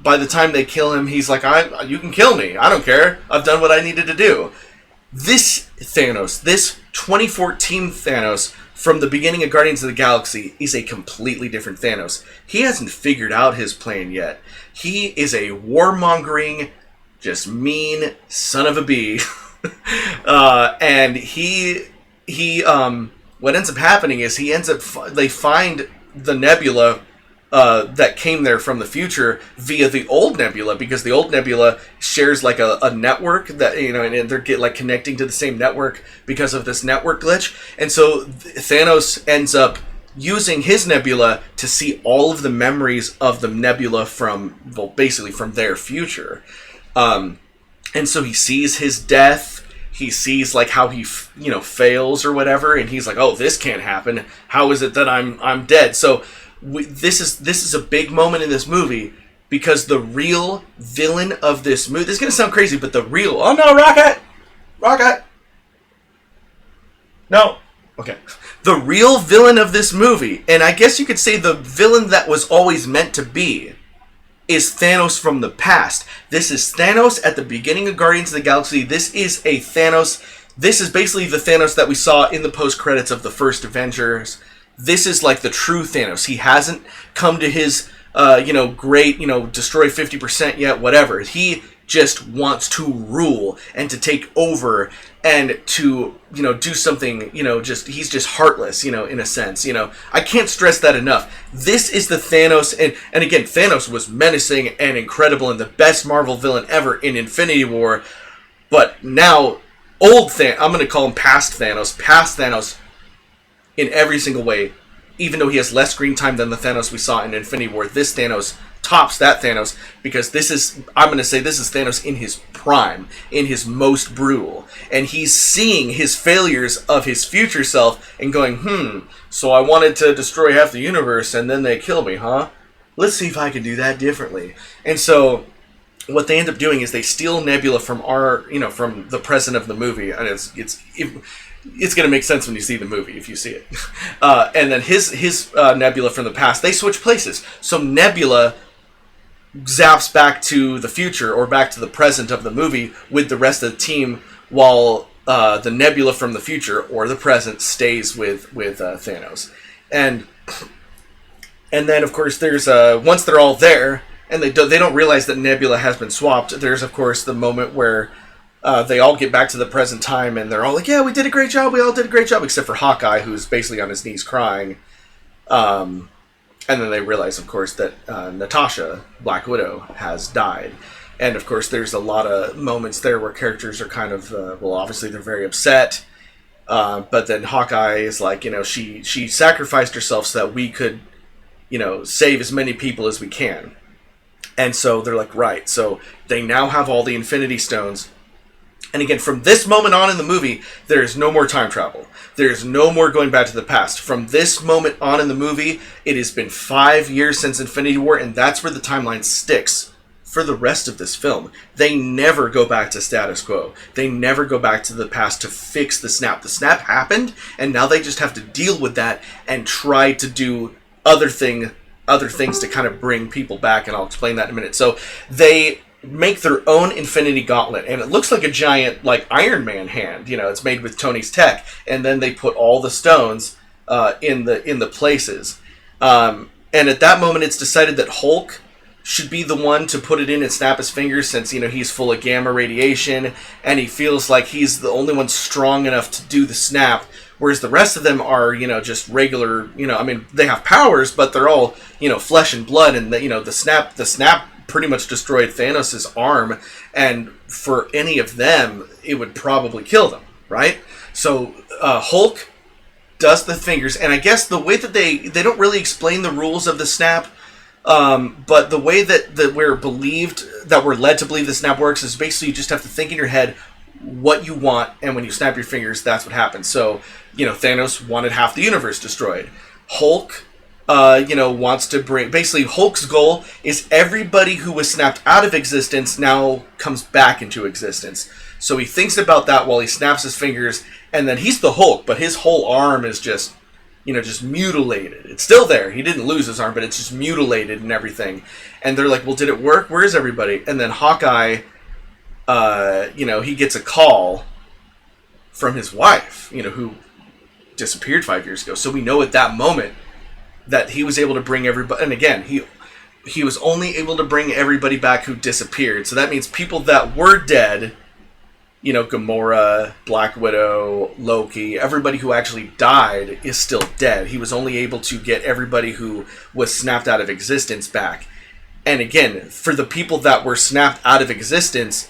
by the time they kill him, he's like, you can kill me. I don't care. I've done what I needed to do. This Thanos, this 2014 Thanos from the beginning of Guardians of the Galaxy is a completely different Thanos. He hasn't figured out his plan yet. He is a warmongering, just mean son of a bee. And what ends up happening is they find the nebula that came there from the future via the old nebula, because the old nebula shares like a network that, and they're connecting to the same network because of this network glitch. And so Thanos ends up using his nebula to see all of the memories of the nebula from their future. And so he sees his death. He sees how he fails or whatever, and he's like, oh, this can't happen. How is it that I'm dead? So this is a big moment in this movie, because the real villain of this movie, this is going to sound crazy, but oh no, Rocket! No. Okay. The real villain of this movie, and I guess you could say the villain that was always meant to be, is Thanos from the past. This is Thanos at the beginning of Guardians of the Galaxy. This is a Thanos. This is basically the Thanos that we saw in the post-credits of the first Avengers. This is the true Thanos. He hasn't come to his, great, destroy 50% yet, whatever. He just wants to rule and to take over and to, do something, he's just heartless, in a sense, I can't stress that enough. This is the Thanos, and again, Thanos was menacing and incredible and the best Marvel villain ever in Infinity War, but now, old Thanos, I'm going to call him past Thanos, in every single way, even though he has less screen time than the Thanos we saw in Infinity War, this Thanos tops that Thanos, because I'm going to say this is Thanos in his prime, in his most brutal, and he's seeing his failures of his future self and going, so I wanted to destroy half the universe and then they kill me, huh? Let's see if I can do that differently. And so what they end up doing is they steal Nebula from from the present of the movie, and it's going to make sense when you see the movie, if you see it. And then his Nebula from the past, they switch places. So Nebula zaps back to the future or back to the present of the movie with the rest of the team, while the Nebula from the future or the present stays with Thanos. And then, of course, there's once they're all there, and they don't realize that Nebula has been swapped, there's, of course, the moment where they all get back to the present time, and they're all like, yeah, we did a great job, except for Hawkeye, who's basically on his knees crying. And then they realize, of course, that Natasha, Black Widow, has died. And, of course, there's a lot of moments there where characters are kind of, obviously they're very upset. But then Hawkeye is like, she sacrificed herself so that we could, save as many people as we can. And so they're like, right. So they now have all the Infinity Stones. And again, from this moment on in the movie, there is no more time travel. There is no more going back to the past. From this moment on in the movie, it has been 5 years since Infinity War, and that's where the timeline sticks for the rest of this film. They never go back to status quo. They never go back to the past to fix the snap. The snap happened, and now they just have to deal with that and try to do other things to kind of bring people back, and I'll explain that in a minute. So they make their own Infinity Gauntlet, and it looks like a giant, like, Iron Man hand. It's made with Tony's tech, and then they put all the stones in the places. And at that moment, it's decided that Hulk should be the one to put it in and snap his fingers, since he's full of gamma radiation, and he feels like he's the only one strong enough to do the snap, whereas the rest of them are just regular. They have powers, but they're all flesh and blood, and the snap pretty much destroyed Thanos' arm, and for any of them it would probably kill them, right? So Hulk does the fingers, and I guess the way that they don't really explain the rules of the snap. But the way that we're led to believe the snap works is basically you just have to think in your head what you want, and when you snap your fingers, that's what happens. So, Thanos wanted half the universe destroyed. Hulk, wants to basically Hulk's goal is everybody who was snapped out of existence now comes back into existence. So he thinks about that while he snaps his fingers, and then he's the Hulk, but his whole arm is just mutilated. It's still there. He didn't lose his arm, but it's just mutilated and everything. And they're like, well, did it work? Where's everybody? And then Hawkeye, he gets a call from his wife, who disappeared 5 years ago. So we know at that moment that he was able to bring everybody. And again, he was only able to bring everybody back who disappeared. So that means people that were dead, Gamora, Black Widow, Loki, everybody who actually died is still dead. He was only able to get everybody who was snapped out of existence back. And again, for the people that were snapped out of existence,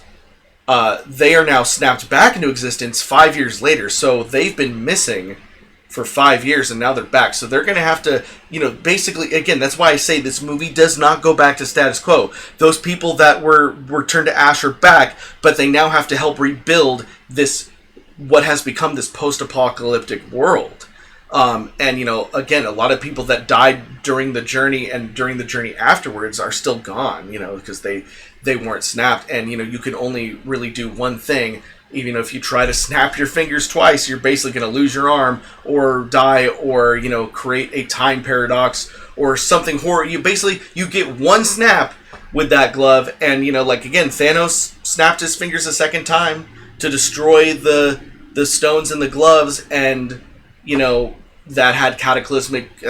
they are now snapped back into existence 5 years later. So they've been missing for 5 years, and now they're back. So they're going to have to, basically, again, that's why I say this movie does not go back to status quo. Those people that were turned to ash are back, but they now have to help rebuild this, what has become this post-apocalyptic world. And, again, a lot of people that died during the journey and during the journey afterwards are still gone, because they weren't snapped. And, you can only really do one thing. Even if you try to snap your fingers twice, you're basically going to lose your arm or die or, create a time paradox or something horrible. You get one snap with that glove, and, again, Thanos snapped his fingers a second time to destroy the stones in the gloves, and, that had cataclysmic,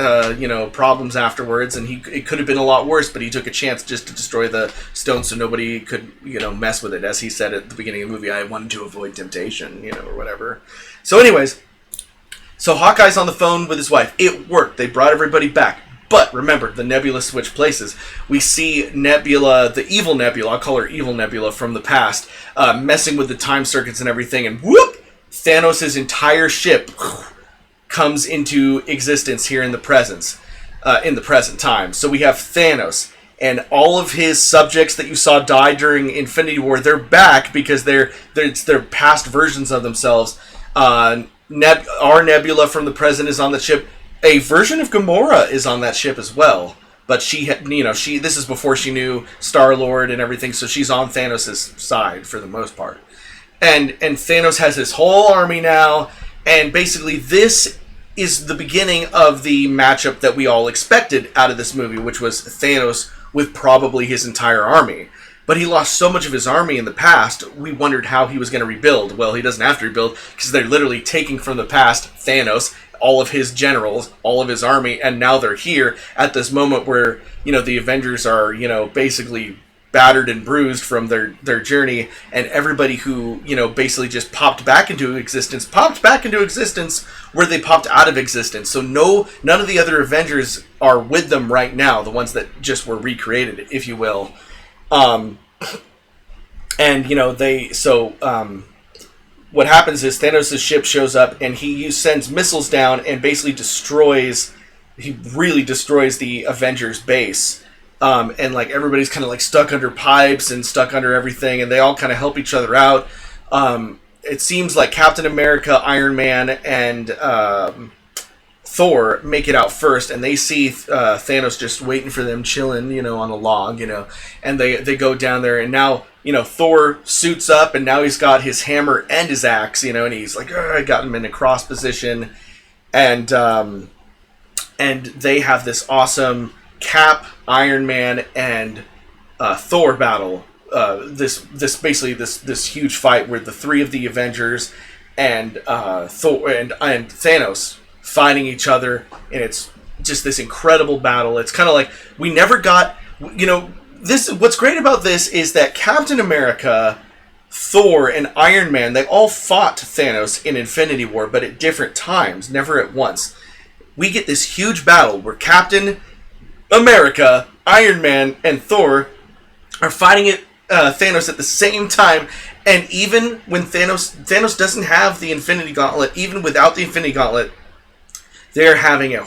problems afterwards, and it could have been a lot worse, but he took a chance just to destroy the stone so nobody could, mess with it. As he said at the beginning of the movie, I wanted to avoid temptation, or whatever. So anyways, so Hawkeye's on the phone with his wife. It worked. They brought everybody back. But remember, the Nebula switched places. We see Nebula, the evil Nebula, I'll call her evil Nebula from the past, messing with the time circuits and everything, and whoop! Thanos' entire ship comes into existence here in the present time. So we have Thanos and all of his subjects that you saw die during Infinity War. They're back because they're past versions of themselves. Our Nebula from the present is on the ship. A version of Gamora is on that ship as well. But this is before she knew Star-Lord and everything, so she's on Thanos' side for the most part. And Thanos has his whole army now. And basically, this is the beginning of the matchup that we all expected out of this movie, which was Thanos with probably his entire army. But he lost so much of his army in the past, we wondered how he was going to rebuild. Well, he doesn't have to rebuild, because they're literally taking from the past Thanos, all of his generals, all of his army, and now they're here at this moment where, the Avengers are, basically battered and bruised from their journey, and everybody who, basically just popped back into existence where they popped out of existence. So none of the other Avengers are with them right now, the ones that just were recreated, if you will. What happens is Thanos' ship shows up, and he sends missiles down and basically destroys the Avengers base. And everybody's kind of stuck under pipes and stuck under everything, and they all kind of help each other out. It seems like Captain America, Iron Man, and Thor make it out first, and they see Thanos just waiting for them, chilling, on a log, and they go down there, and now, Thor suits up, and now he's got his hammer and his axe, and he's like, I got him in a cross position, and they have this awesome Cap, Iron Man, and Thor battle. This huge fight where the three of the Avengers and Thor and Thanos fighting each other, and it's just this incredible battle. It's kind of like we never got, this. What's great about this is that Captain America, Thor, and Iron Man, they all fought Thanos in Infinity War, but at different times, never at once. We get this huge battle where Captain America, Iron Man, and Thor are fighting Thanos at the same time, and even when Thanos doesn't have the Infinity Gauntlet, even without the Infinity Gauntlet, they're having a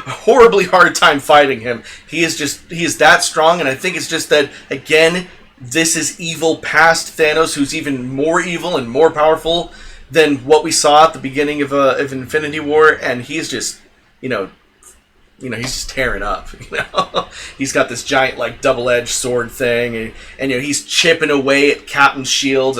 horribly hard time fighting him. He is that strong, and I think it's just that, again, this is evil past Thanos, who's even more evil and more powerful than what we saw at the beginning of Infinity War, and he's just, he's just tearing up. He's got this giant double-edged sword thing, and he's chipping away at Captain's shield.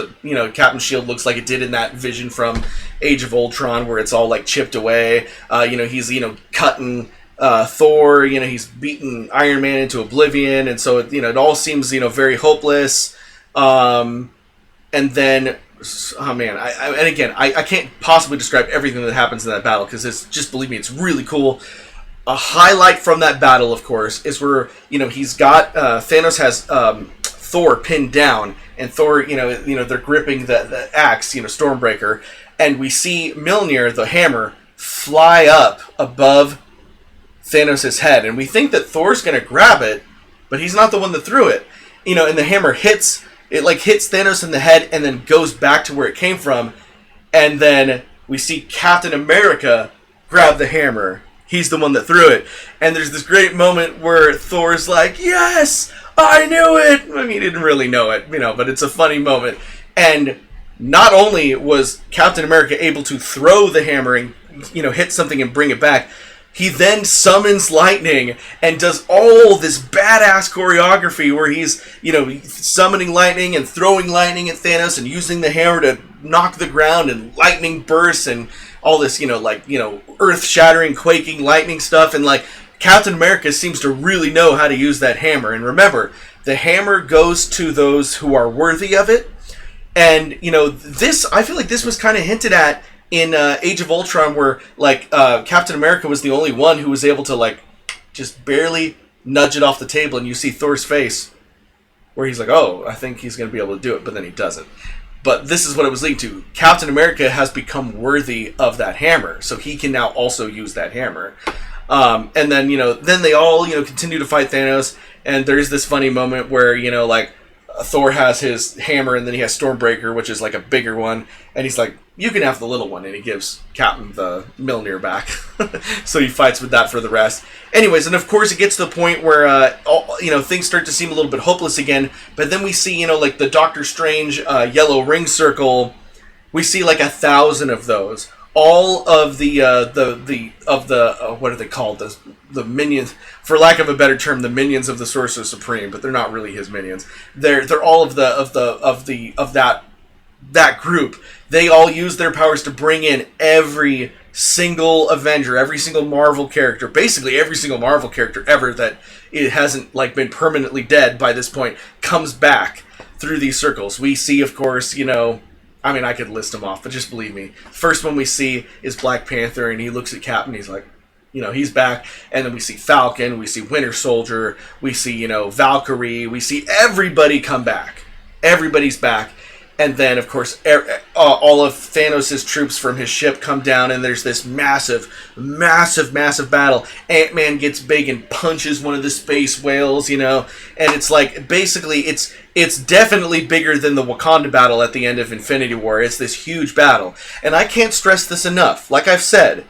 Captain's shield looks like it did in that vision from Age of Ultron, where it's all chipped away. He's cutting Thor. He's beating Iron Man into oblivion, and so it all seems very hopeless. And then, oh man, I can't possibly describe everything that happens in that battle, because just believe me, it's really cool. A highlight from that battle, of course, is where he's got Thanos has Thor pinned down, and Thor, they're gripping the axe, Stormbreaker, and we see Mjolnir, the hammer, fly up above Thanos' head, and we think that Thor's going to grab it, but he's not the one that threw it, and the hammer hits Thanos in the head, and then goes back to where it came from, and then we see Captain America grab the hammer. He's the one that threw it. And there's this great moment where Thor's like, yes, I knew it. I mean, he didn't really know it, but it's a funny moment. And not only was Captain America able to throw the hammer and, hit something and bring it back, he then summons lightning and does all this badass choreography where he's, summoning lightning and throwing lightning at Thanos and using the hammer to knock the ground, and lightning bursts and all this, earth-shattering, quaking lightning stuff. And, Captain America seems to really know how to use that hammer. And remember, the hammer goes to those who are worthy of it. And, I feel like this was kind of hinted at in Age of Ultron, where, Captain America was the only one who was able to, just barely nudge it off the table. And you see Thor's face, where he's like, oh, I think he's going to be able to do it. But then he doesn't. But this is what it was leading to. Captain America has become worthy of that hammer, so he can now also use that hammer. And then, then they all, continue to fight Thanos, and there's this funny moment where, Thor has his hammer, and then he has Stormbreaker, which is a bigger one, and he's like, you can have the little one, and he gives Captain the Mjolnir back. So he fights with that for the rest. Anyways, and of course it gets to the point where, things start to seem a little bit hopeless again, but then we see, the Doctor Strange yellow ring circle, we see 1,000 of those. All of what are they called? The minions, for lack of a better term, the minions of the Sorcerer Supreme, but they're not really his minions. They're all of that group. They all use their powers to bring in every single Avenger, every single Marvel character, basically every single Marvel character ever that it hasn't been permanently dead by this point, comes back through these circles. We see, of course, I could list them off, but just believe me. First one we see is Black Panther, and he looks at Captain, he's like, he's back. And then we see Falcon, we see Winter Soldier, we see, Valkyrie, we see everybody come back. Everybody's back. And then, of course, all of Thanos' troops from his ship come down, and there's this massive, massive, massive battle. Ant-Man gets big and punches one of the space whales, and it's basically, it's definitely bigger than the Wakanda battle at the end of Infinity War. It's this huge battle. And I can't stress this enough. Like I've said,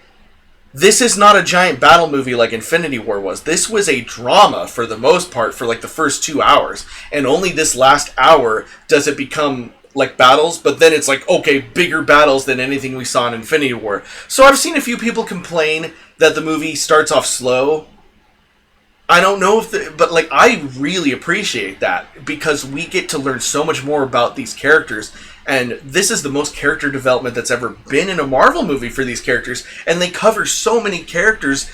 this is not a giant battle movie like Infinity War was. This was a drama for the most part for the first 2 hours. And only this last hour does it become like battles, but then it's like, okay, bigger battles than anything we saw in Infinity War. So I've seen a few people complain that the movie starts off slow. I don't know but like, I really appreciate that because we get to learn so much more about these characters, and this is the most character development that's ever been in a Marvel movie for these characters, and they cover so many characters'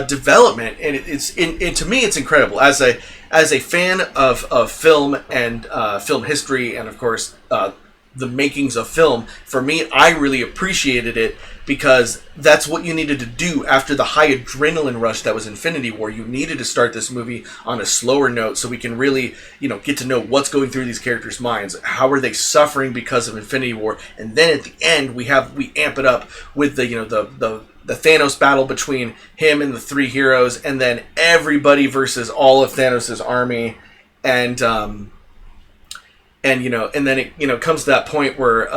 development, and to me it's incredible as a fan of film and film history, and of course the makings of film. For me, I really appreciated it because that's what you needed to do after the high adrenaline rush that was Infinity War. You needed to start this movie on a slower note so we can really, get to know what's going through these characters' minds. How are they suffering because of Infinity War? And then at the end, we amp it up with the Thanos battle between him and the three heroes, and then everybody versus all of Thanos' army, and then it comes to that point where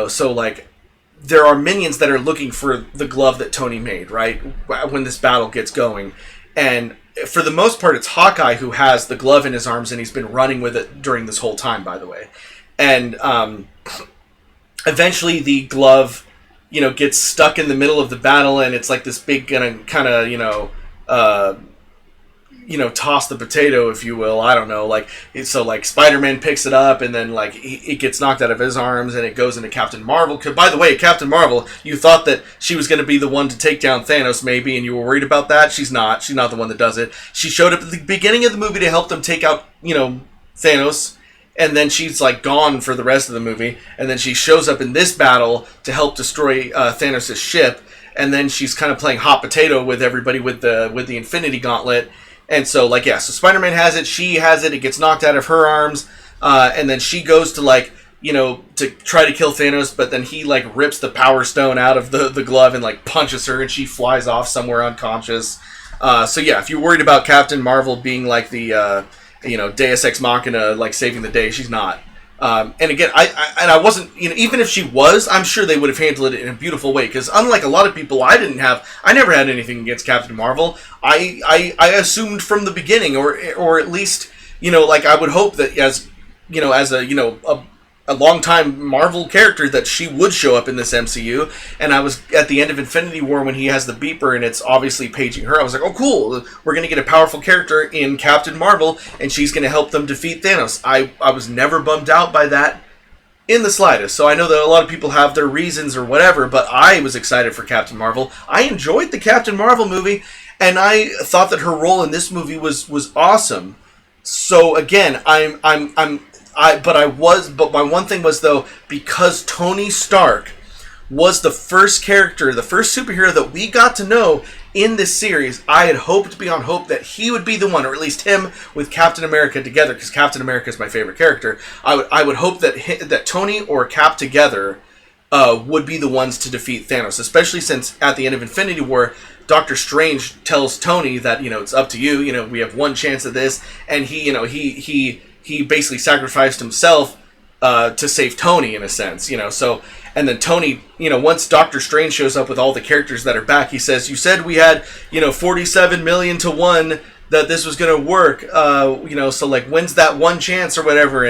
so like there are minions that are looking for the glove that Tony made, right, when this battle gets going, and for the most part it's Hawkeye who has the glove in his arms, and he's been running with it during this whole time, by the way, and eventually the glove gets stuck in the middle of the battle, and it's like this big kind of toss the potato, if you will. I don't know. Like Spider-Man picks it up, and then it gets knocked out of his arms, and it goes into Captain Marvel. Cause, by the way, Captain Marvel, you thought that she was going to be the one to take down Thanos, maybe, and you were worried about that. She's not. She's not the one that does it. She showed up at the beginning of the movie to help them take out, Thanos. And then she's gone for the rest of the movie, and then she shows up in this battle to help destroy Thanos' ship, and then she's kind of playing hot potato with everybody with the Infinity Gauntlet, and so so Spider-Man has it, she has it, it gets knocked out of her arms, and then she goes to to try to kill Thanos, but then he rips the Power Stone out of the glove and punches her, and she flies off somewhere unconscious. If you're worried about Captain Marvel being the Deus Ex Machina, saving the day, she's not. And again, I wasn't, even if she was, I'm sure they would have handled it in a beautiful way, because unlike a lot of people, I never had anything against Captain Marvel. I assumed from the beginning, or at least, I would hope that as a long-time Marvel character, that she would show up in this MCU. And I was at the end of Infinity War when he has the beeper and it's obviously paging her. I was like, oh, cool. We're going to get a powerful character in Captain Marvel, and she's going to help them defeat Thanos. I was never bummed out by that in the slightest. So I know that a lot of people have their reasons or whatever, but I was excited for Captain Marvel. I enjoyed the Captain Marvel movie, and I thought that her role in this movie was awesome. So again, but my one thing was, though, because Tony Stark was the first character, the first superhero that we got to know in this series, I had hoped beyond hope that he would be the one, or at least him with Captain America together, because Captain America is my favorite character. I would hope that Tony or Cap together would be the ones to defeat Thanos, especially since at the end of Infinity War, Doctor Strange tells Tony that, it's up to you, we have one chance at this, and he basically sacrificed himself to save Tony, in a sense, so, and then Tony, once Doctor Strange shows up with all the characters that are back, he says, you said we had, 47 million to 1 that this was going to work, so, when's that one chance or whatever,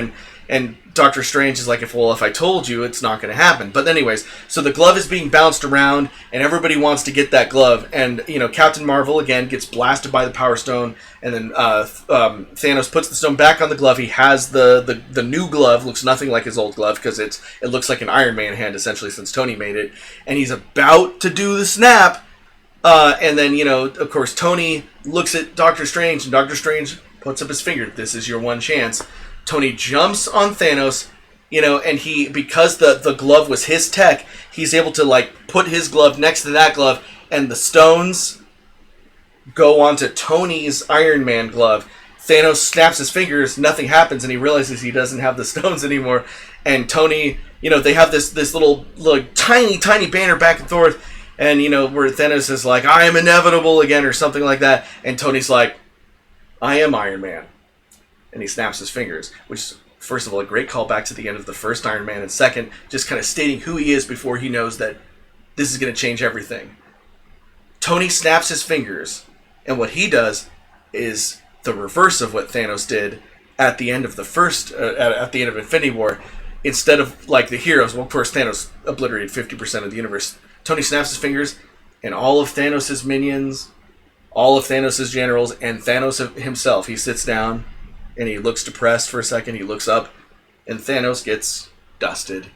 and Doctor Strange is like, if I told you, it's not going to happen. But anyways, so the glove is being bounced around, and everybody wants to get that glove. And, Captain Marvel, again, gets blasted by the Power Stone, and then Thanos puts the stone back on the glove. He has the new glove, looks nothing like his old glove, because it looks like an Iron Man hand, essentially, since Tony made it. And he's about to do the snap, and then, of course, Tony looks at Doctor Strange, and Doctor Strange puts up his finger. This is your one chance. Tony jumps on Thanos, and because the glove was his tech, he's able to put his glove next to that glove, and the stones go onto Tony's Iron Man glove. Thanos snaps his fingers, nothing happens, and he realizes he doesn't have the stones anymore. And Tony, they have this little tiny banner back and forth, and where Thanos is like, I am inevitable again, or something like that, and Tony's like, I am Iron Man. And he snaps his fingers, which is, first of all, a great callback to the end of the first Iron Man, and second, just kind of stating who he is before he knows that this is going to change everything. Tony snaps his fingers, and what he does is the reverse of what Thanos did at the end of the first, at the end of Infinity War. instead of like the heroes, well, of course Thanos obliterated 50% of the universe. Tony snaps his fingers, and all of Thanos' minions, all of Thanos' generals, and Thanos himself, he sits down and he looks depressed for a second. He looks up, and Thanos gets dusted.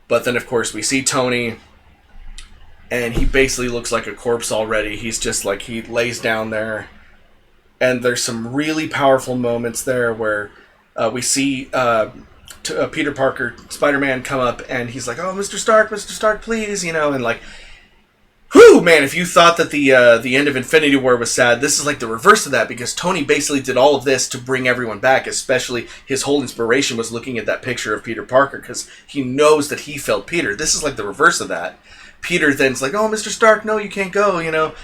But then, of course, we see Tony, and he basically looks like a corpse already. He's just like, he lays down there. And there's some really powerful moments there where we see Peter Parker, Spider-Man, come up, and he's like, "Oh, Mr. Stark, please," and like, whew, man, if you thought that the end of Infinity War was sad, this is like the reverse of that, because Tony basically did all of this to bring everyone back, especially his whole inspiration was looking at that picture of Peter Parker, because he knows that he felt Peter. This is like the reverse of that. Peter then's like, "Oh, Mr. Stark, no, you can't go,"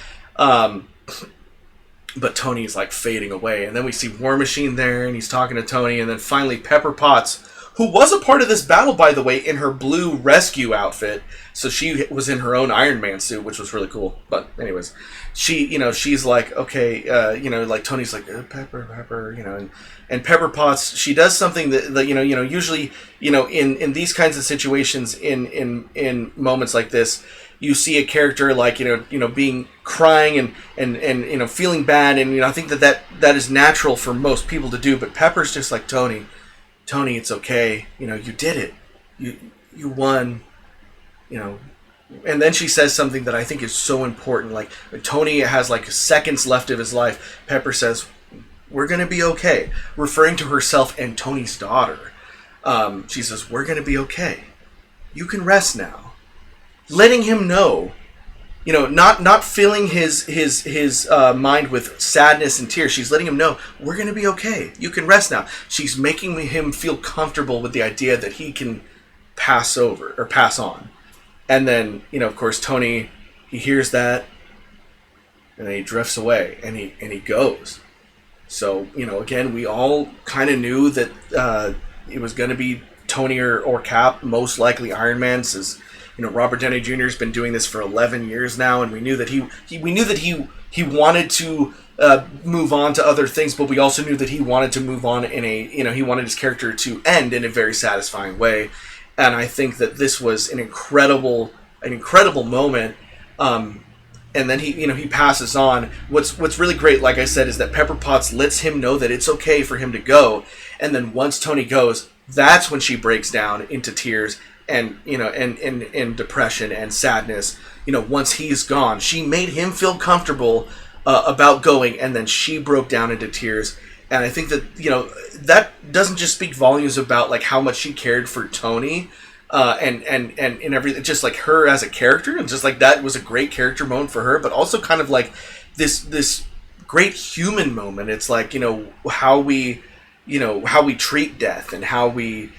But Tony's like fading away. And then we see War Machine there, and he's talking to Tony. And then finally Pepper Potts, who was a part of this battle, by the way, in her blue rescue outfit. So she was in her own Iron Man suit, which was really cool. But anyways, she's like, okay, like Tony's like, Pepper, and Pepper Potts, she does something that usually, in these kinds of situations, in moments like this, you see a character like being crying and feeling bad, and I think that is natural for most people to do. But Pepper's just like, Tony, it's okay. You did it. You won. And then she says something that I think is so important. Like, Tony has like seconds left of his life. Pepper says, "We're gonna be okay," referring to herself and Tony's daughter. She says, "We're gonna be okay. You can rest now." Letting him know, not filling his mind with sadness and tears. She's letting him know, we're going to be okay. You can rest now. She's making him feel comfortable with the idea that he can pass on. And then, of course, Tony, he hears that, and then he drifts away, and he goes. So, again, we all kind of knew that it was going to be Tony or Cap, most likely Iron Man, since Robert Downey Jr. has been doing this for 11 years now, and we knew that he wanted to move on to other things, but we also knew that he wanted to move on in he wanted his character to end in a very satisfying way, and I think that this was an incredible moment. And then he passes on. What's really great, like I said, is that Pepper Potts lets him know that it's okay for him to go, and then once Tony goes, that's when she breaks down into tears. And and depression and sadness. Once he's gone, she made him feel comfortable about going, and then she broke down into tears. And I think that that doesn't just speak volumes about like how much she cared for Tony, and everything, just like her as a character, and just like that was a great character moment for her, but also kind of like this great human moment. It's like how we treat death, and how we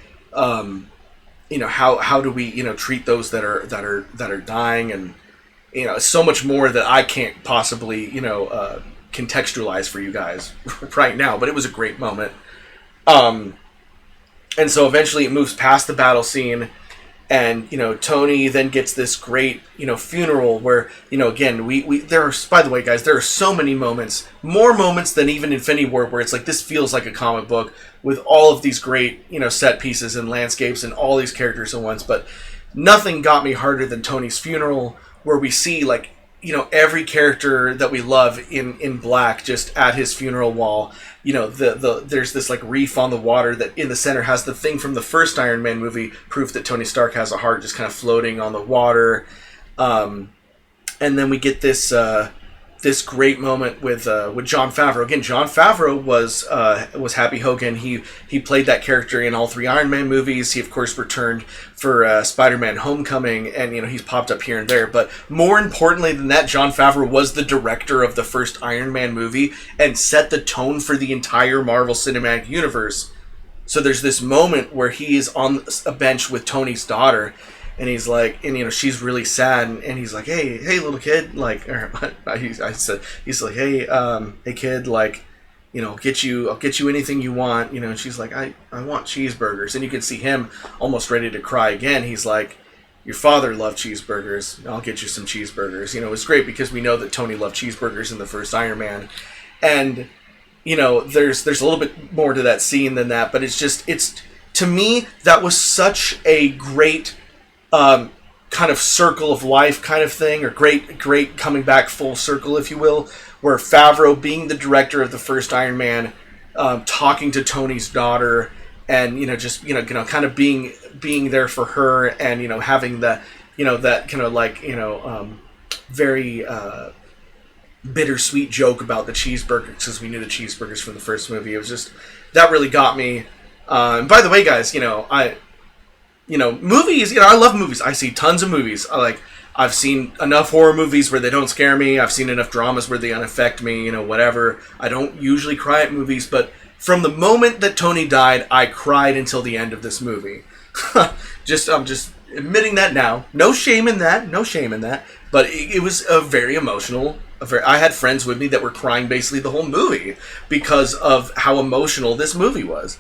how do we treat those that are dying, and so much more that I can't possibly contextualize for you guys right now, but it was a great moment. And so eventually it moves past the battle scene, and Tony then gets this great funeral where again we there are, by the way guys, there are so many moments, more moments than even Infinity War, where it's like this feels like a comic book with all of these great set pieces and landscapes and all these characters at once. But nothing got me harder than Tony's funeral, where we see like every character that we love in black just at his funeral wall. There's this like reef on the water that in the center has the thing from the first Iron Man movie, proof that Tony Stark has a heart, just kind of floating on the water. And then we get this great moment with Jon Favreau. Again, Jon Favreau was Happy Hogan. He played that character in all 3 Iron Man movies. He of course returned for Spider-Man: Homecoming, and he's popped up here and there. But more importantly than that, Jon Favreau was the director of the first Iron Man movie and set the tone for the entire Marvel Cinematic Universe. So there's this moment where he is on a bench with Tony's daughter, and he's like, and she's really sad, and he's like, hey little kid, like, he's like, hey kid, like, I'll get you anything you want, and she's like, I want cheeseburgers, and you can see him almost ready to cry again. He's like, your father loved cheeseburgers, I'll get you some cheeseburgers. It's great because we know that Tony loved cheeseburgers in the first Iron Man, and there's a little bit more to that scene than that, but it's to me, that was such a great kind of circle of life kind of thing, or great coming back full circle, if you will, where Favreau, being the director of the first Iron Man, talking to Tony's daughter, and just kind of being there for her, and having the that kind of like very bittersweet joke about the cheeseburgers, because we knew the cheeseburgers from the first movie. It was just, that really got me. And by the way, guys, movies, I love movies. I see tons of movies. I've seen enough horror movies where they don't scare me. I've seen enough dramas where they unaffect me, whatever. I don't usually cry at movies, but from the moment that Tony died, I cried until the end of this movie. I'm just admitting that now. No shame in that. But it was a very emotional. I had friends with me that were crying basically the whole movie because of how emotional this movie was.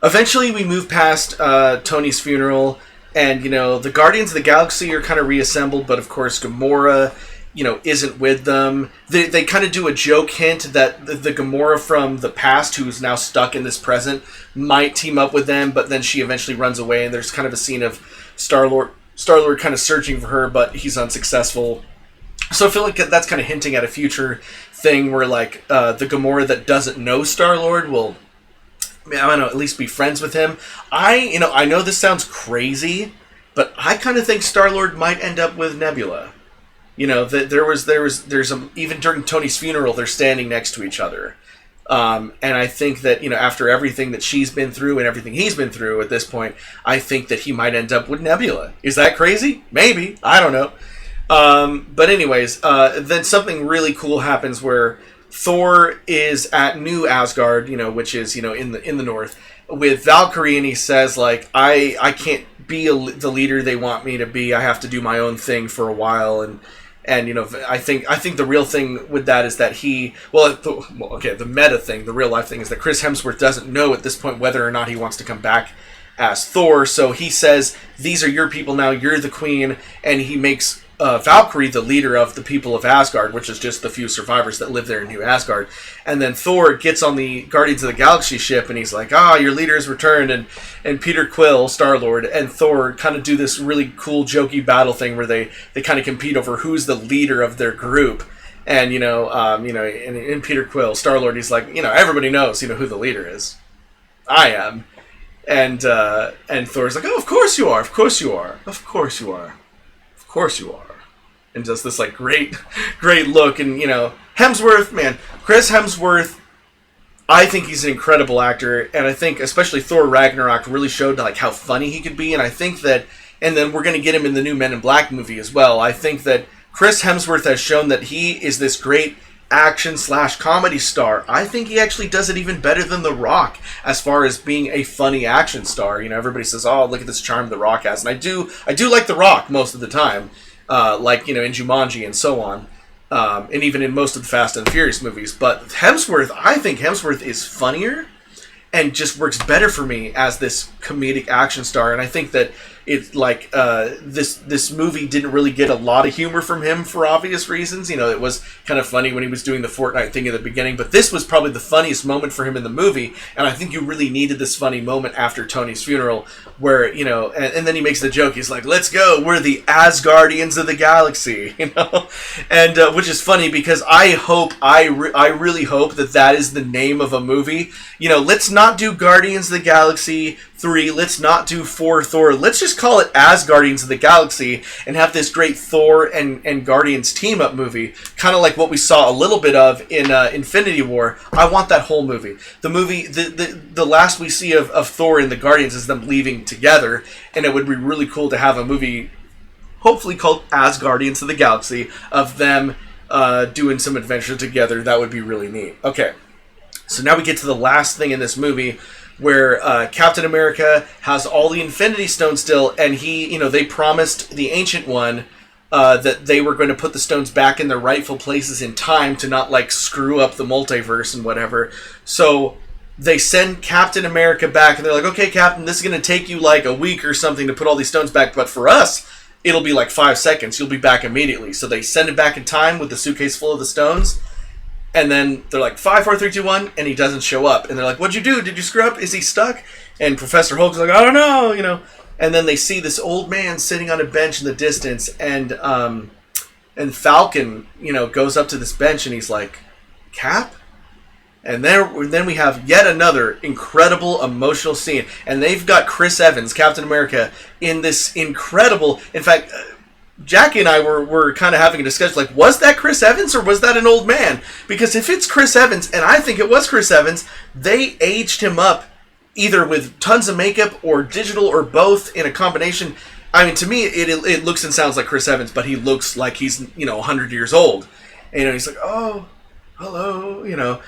Eventually, we move past Tony's funeral, and the Guardians of the Galaxy are kind of reassembled, but of course Gamora, isn't with them. They kind of do a joke hint that the Gamora from the past, who is now stuck in this present, might team up with them, but then she eventually runs away, and there's kind of a scene of Star-Lord kind of searching for her, but he's unsuccessful. So I feel like that's kind of hinting at a future thing where, like, the Gamora that doesn't know Star-Lord will, I don't know, at least be friends with him. I know this sounds crazy, but I kind of think Star-Lord might end up with Nebula. Even during Tony's funeral, they're standing next to each other. And I think that, after everything that she's been through and everything he's been through at this point, I think that he might end up with Nebula. Is that crazy? Maybe. I don't know. But anyways, then something really cool happens where Thor is at New Asgard, which is, in the north, with Valkyrie, and he says, like, I can't be the leader they want me to be. I have to do my own thing for a while, and I think the real thing with that is that the meta thing, the real life thing, is that Chris Hemsworth doesn't know at this point whether or not he wants to come back as Thor. So he says, "These are your people now. You're the queen," and he makes Valkyrie the leader of the people of Asgard, which is just the few survivors that live there in New Asgard. And then Thor gets on the Guardians of the Galaxy ship, and he's like, your leader has returned. And Peter Quill, Star-Lord, and Thor kind of do this really cool, jokey battle thing where they kind of compete over who's the leader of their group. And, in Peter Quill, Star-Lord, he's like, everybody knows, who the leader is. I am. And Thor's like, of course you are, of course you are, of course you are, of course you are. And just this, like, great look. And, Hemsworth, man, Chris Hemsworth, I think he's an incredible actor. And I think especially Thor Ragnarok really showed, like, how funny he could be. And I think that, and then we're going to get him in the new Men in Black movie as well. I think that Chris Hemsworth has shown that he is this great action/comedy star. I think he actually does it even better than The Rock as far as being a funny action star. Everybody says, look at this charm The Rock has. And I do like The Rock most of the time. In Jumanji and so on, and even in most of the Fast and Furious movies. But Hemsworth, I think Hemsworth is funnier and just works better for me as this comedic action star. And I think that it's like this movie didn't really get a lot of humor from him for obvious reasons. It was kind of funny when he was doing the Fortnite thing at the beginning, but this was probably the funniest moment for him in the movie. And I think you really needed this funny moment after Tony's funeral where, and then he makes the joke. He's like, let's go. We're the Asgardians of the Galaxy, and which is funny because I really hope that is the name of a movie. Let's not do Guardians of the Galaxy 3. Let's not do 4 Thor. Let's just call it Asgardians of the Galaxy and have this great Thor and Guardians team-up movie, kind of like what we saw a little bit of in Infinity War. I want that whole movie. The last we see of Thor and the Guardians is them leaving together, and it would be really cool to have a movie hopefully called Asgardians of the Galaxy of them doing some adventure together. That would be really neat. Okay, so now we get to the last thing in this movie, where Captain America has all the Infinity Stones still, and they promised the Ancient One that they were going to put the stones back in their rightful places in time to not, like, screw up the multiverse and whatever. So they send Captain America back, and they're like, okay, Captain, this is going to take you, like, a week or something to put all these stones back, but for us, it'll be, like, 5 seconds. You'll be back immediately. So they send him back in time with the suitcase full of the stones. And then they're like, 5, 4, 3, 2, 1, and he doesn't show up. And they're like, what'd you do? Did you screw up? Is he stuck? And Professor Hulk's like, I don't know, you know. And then they see this old man sitting on a bench in the distance, and Falcon, you know, goes up to this bench and he's like, Cap? And then we have yet another incredible emotional scene. And they've got Chris Evans, Captain America, in this incredible... In fact, Jackie and I were kind of having a discussion, like, was that Chris Evans or was that an old man? Because if it's Chris Evans, and I think it was Chris Evans, they aged him up either with tons of makeup or digital or both in a combination. I mean, to me, it looks and sounds like Chris Evans, but he looks like he's, you know, 100 years old. And, you know, he's like, oh... hello, you know.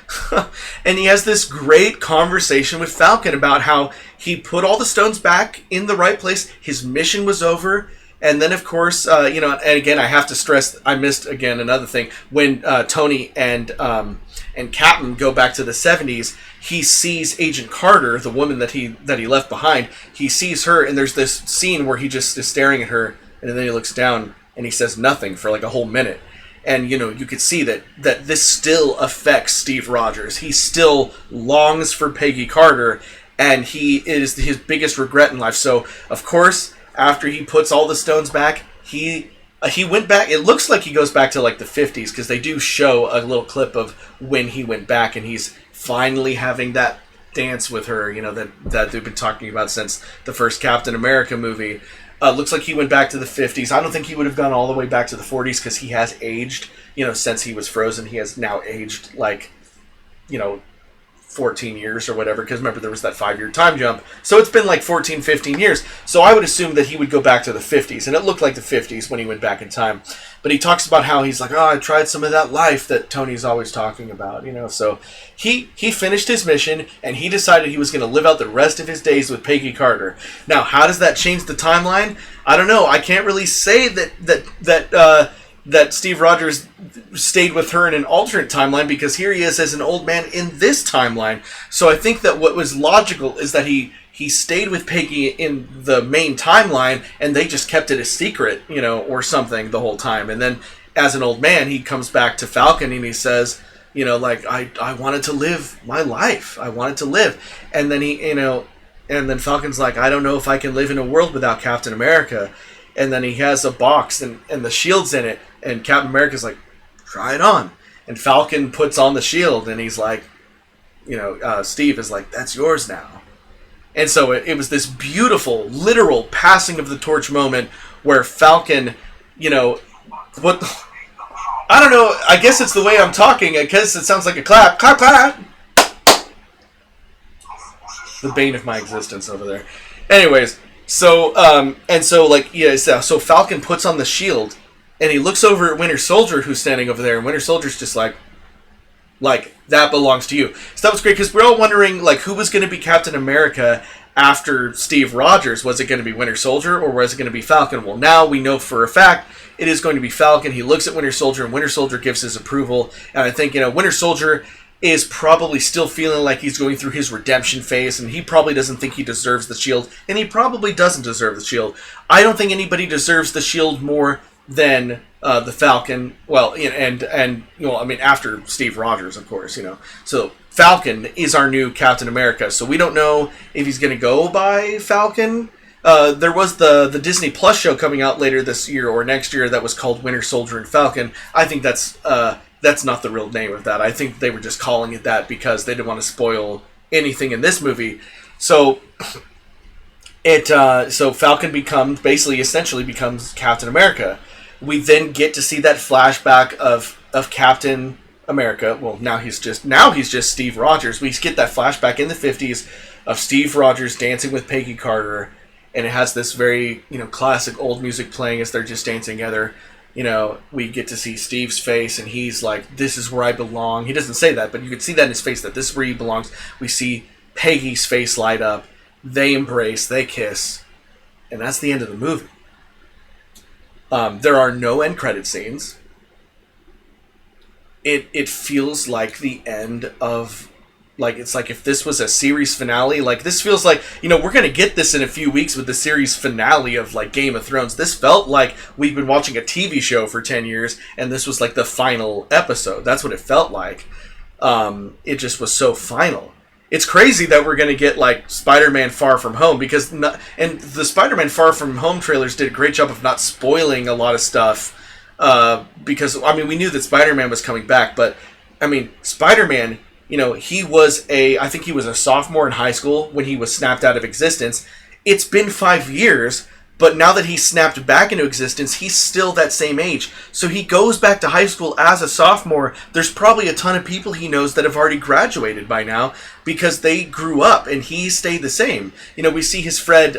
And he has this great conversation with Falcon about how he put all the stones back in the right place. His mission was over. And then, of course, you know, and again, I have to stress, I missed, again, another thing. When Tony and Captain go back to the 70s, he sees Agent Carter, the woman that he left behind. He sees her, and there's this scene where he just is staring at her, and then he looks down, and he says nothing for like a whole minute. And, you know, you could see that this still affects Steve Rogers. He still longs for Peggy Carter, and he is his biggest regret in life. So, of course, after he puts all the stones back, he went back. It looks like he goes back to, like, the 50s, because they do show a little clip of when he went back, and he's finally having that dance with her, you know, that they've been talking about since the first Captain America movie. Looks like he went back to the 50s. I don't think he would have gone all the way back to the 40s because he has aged, you know, since he was frozen. He has now aged, like, you know, 14 years or whatever. Because remember, there was that 5-year time jump. So it's been like 14, 15 years. So I would assume that he would go back to the 50s. And it looked like the 50s when he went back in time. But he talks about how he's like, oh, I tried some of that life that Tony's always talking about, you know. So he finished his mission, and he decided he was going to live out the rest of his days with Peggy Carter. Now, how does that change the timeline? I don't know. I can't really say that Steve Rogers stayed with her in an alternate timeline, because here he is as an old man in this timeline. So I think that what was logical is that he stayed with Peggy in the main timeline, and they just kept it a secret, you know, or something the whole time. And then as an old man, he comes back to Falcon and he says, you know, like, I wanted to live my life. I wanted to live. And then and then Falcon's like, I don't know if I can live in a world without Captain America. And then he has a box and the shield's in it. And Captain America's like, try it on. And Falcon puts on the shield, and he's like, you know, Steve is like, that's yours now. And so it was this beautiful, literal passing of the torch moment where Falcon, you know, I don't know, I guess it's the way I'm talking. I guess it sounds like a clap. Clap, clap! The bane of my existence over there. Anyways, so, so Falcon puts on the shield, and he looks over at Winter Soldier, who's standing over there, and Winter Soldier's just like, that belongs to you. So that was great, because we're all wondering, like, who was going to be Captain America after Steve Rogers. Was it going to be Winter Soldier, or was it going to be Falcon? Well, now we know for a fact it is going to be Falcon. He looks at Winter Soldier, and Winter Soldier gives his approval. And I think, you know, Winter Soldier is probably still feeling like he's going through his redemption phase, and he probably doesn't think he deserves the shield, and he probably doesn't deserve the shield. I don't think anybody deserves the shield more than the Falcon. Well, and you know, I mean, after Steve Rogers, of course, you know. So Falcon is our new Captain America. So we don't know if he's going to go by Falcon. There was the Disney Plus show coming out later this year or next year that was called Winter Soldier and Falcon. I think that's not the real name of that. I think they were just calling it that because they didn't want to spoil anything in this movie. So Falcon essentially becomes Captain America. We then get to see that flashback of Captain America. Well, now he's just Steve Rogers. We get that flashback in the 50s of Steve Rogers dancing with Peggy Carter, and it has this very, you know, classic old music playing as they're just dancing together. You know, we get to see Steve's face, and he's like, this is where I belong. He doesn't say that, but you can see that in his face, that this is where he belongs. We see Peggy's face light up. They embrace, they kiss, and that's the end of the movie. There are no end credit scenes. It feels like the end of Like, it's like if this was a series finale, like, this feels like, we're going to get this in a few weeks with the series finale of, like, Game of Thrones. This felt like we've been watching a TV show for 10 years, and this was, like, the final episode. That's what it felt like. It just was so final. It's crazy that we're going to get, like, Spider-Man Far From Home, and the Spider-Man Far From Home trailers did a great job of not spoiling a lot of stuff, because, we knew that Spider-Man was coming back, but, Spider-Man, I think he was a sophomore in high school when he was snapped out of existence. It's been 5 years, but now that he's snapped back into existence, he's still that same age. So he goes back to high school as a sophomore. There's probably a ton of people he knows that have already graduated by now because they grew up and he stayed the same. We see his friend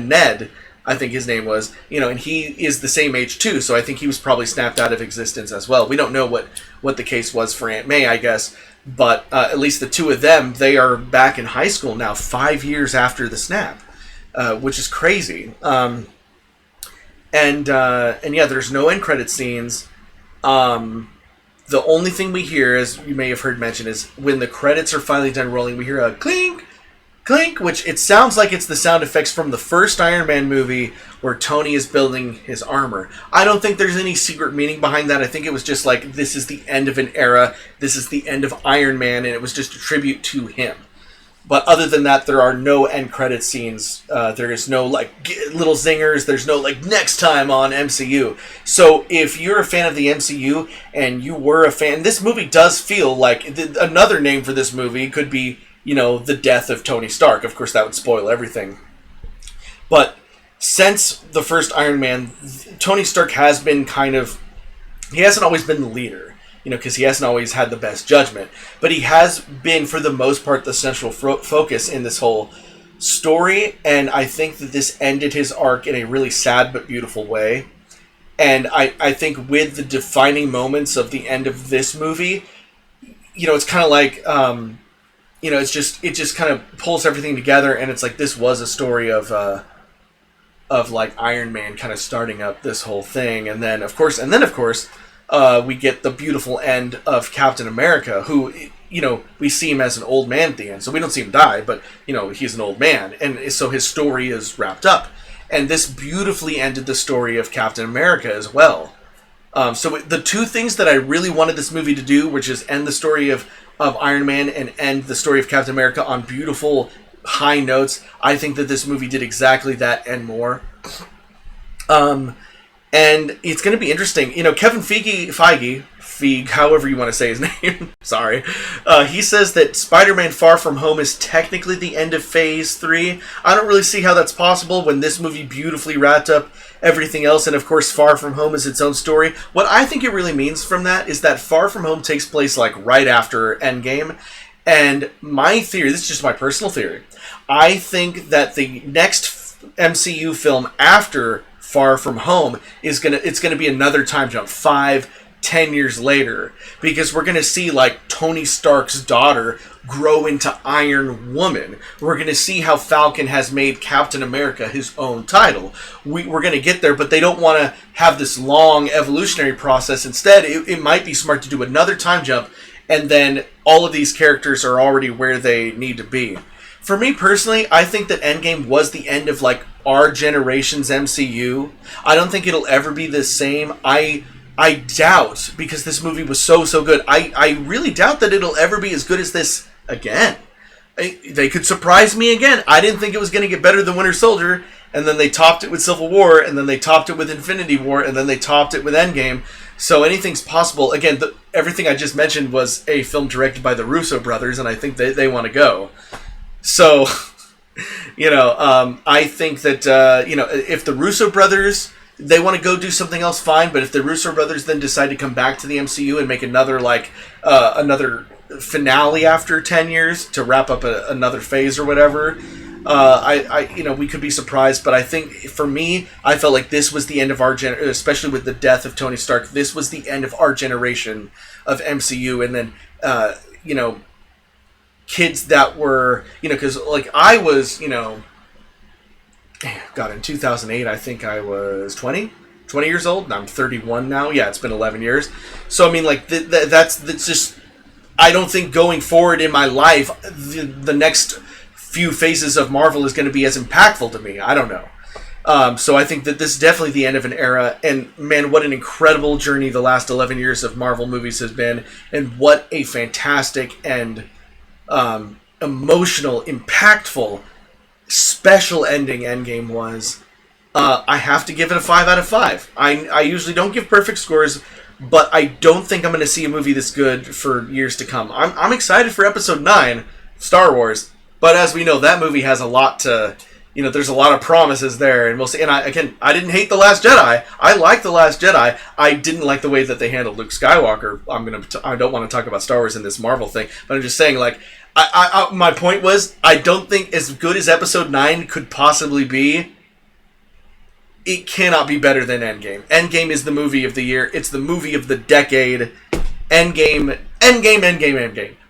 Ned, I think his name was, and he is the same age too. So I think he was probably snapped out of existence as well. We don't know what the case was for Aunt May, I guess. But at least the two of them, they are back in high school now, 5 years after the snap, which is crazy. And yeah, there's no end credit scenes. The only thing we hear, as you may have heard mentioned, is when the credits are finally done rolling, we hear a clink, clink, which it sounds like it's the sound effects from the first Iron Man movie where Tony is building his armor. I don't think there's any secret meaning behind that. I think it was just like, this is the end of an era. This is the end of Iron Man, and it was just a tribute to him. But other than that, there are no end credit scenes. There is no, like, little zingers. There's no, like, next time on MCU. So if you're a fan of the MCU and you were a fan, this movie does feel like, another name for this movie could be, the death of Tony Stark. Of course, that would spoil everything. But since the first Iron Man, Tony Stark has been he hasn't always been the leader, because he hasn't always had the best judgment. But he has been, for the most part, the central focus in this whole story. And I think that this ended his arc in a really sad but beautiful way. And I think with the defining moments of the end of this movie, it's kind of like... it just kind of pulls everything together, and it's like this was a story of like Iron Man kind of starting up this whole thing, and then of course we get the beautiful end of Captain America, who we see him as an old man at the end, so we don't see him die, but he's an old man, and so his story is wrapped up, and this beautifully ended the story of Captain America as well. So the two things that I really wanted this movie to do, which is end the story of Iron Man and end the story of Captain America on beautiful high notes. I think that this movie did exactly that and more. And it's going to be interesting. Kevin Feige, however you want to say his name, sorry, he says that Spider-Man Far From Home is technically the end of Phase 3. I don't really see how that's possible when this movie beautifully wrapped up everything else, and of course Far From Home is its own story. What I think it really means from that is that Far From Home takes place like right after Endgame, and my theory, this is just my personal theory, I think that the next MCU film after Far From Home it's gonna be another time jump, 5-10 years later, because we're gonna see like Tony Stark's daughter grow into Iron Woman. We're going to see how Falcon has made Captain America his own title. We're going to get there, but they don't want to have this long evolutionary process. Instead, it might be smart to do another time jump, and then all of these characters are already where they need to be. For me personally, I think that Endgame was the end of like our generation's MCU. I don't think it'll ever be the same. I doubt, because this movie was so good, I really doubt that it'll ever be as good as this again. They could surprise me again. I didn't think it was going to get better than Winter Soldier, and then they topped it with Civil War, and then they topped it with Infinity War, and then they topped it with Endgame. So anything's possible. Again, everything I just mentioned was a film directed by the Russo brothers, and I think they want to go. So, I think that, if the Russo brothers, they want to go do something else, fine, but if the Russo brothers then decide to come back to the MCU and make another another finale after 10 years to wrap up another phase or whatever, we could be surprised. But I think for me, I felt like this was the end of our especially with the death of Tony Stark, this was the end of our generation of MCU. And then kids that were because like I was God, in 2008 I think I was 20 years old, and I'm 31 now. Yeah, it's been 11 years. So I mean, like that's just, I don't think going forward in my life, the next few phases of Marvel is going to be as impactful to me. I don't know. So I think that this is definitely the end of an era. And man, what an incredible journey the last 11 years of Marvel movies has been. And what a fantastic and emotional, impactful, special ending Endgame was. I have to give it a 5 out of 5. I usually don't give perfect scores, but I don't think I'm going to see a movie this good for years to come. I'm excited for Episode 9, Star Wars, but as we know, that movie has a lot to... there's a lot of promises there, and we'll see. And I didn't hate The Last Jedi. I like The Last Jedi. I didn't like the way that they handled Luke Skywalker. I don't want to talk about Star Wars in this Marvel thing, but I'm just saying, like, my point was, I don't think as good as Episode 9 could possibly be, it cannot be better than Endgame. Endgame is the movie of the year. It's the movie of the decade. Endgame.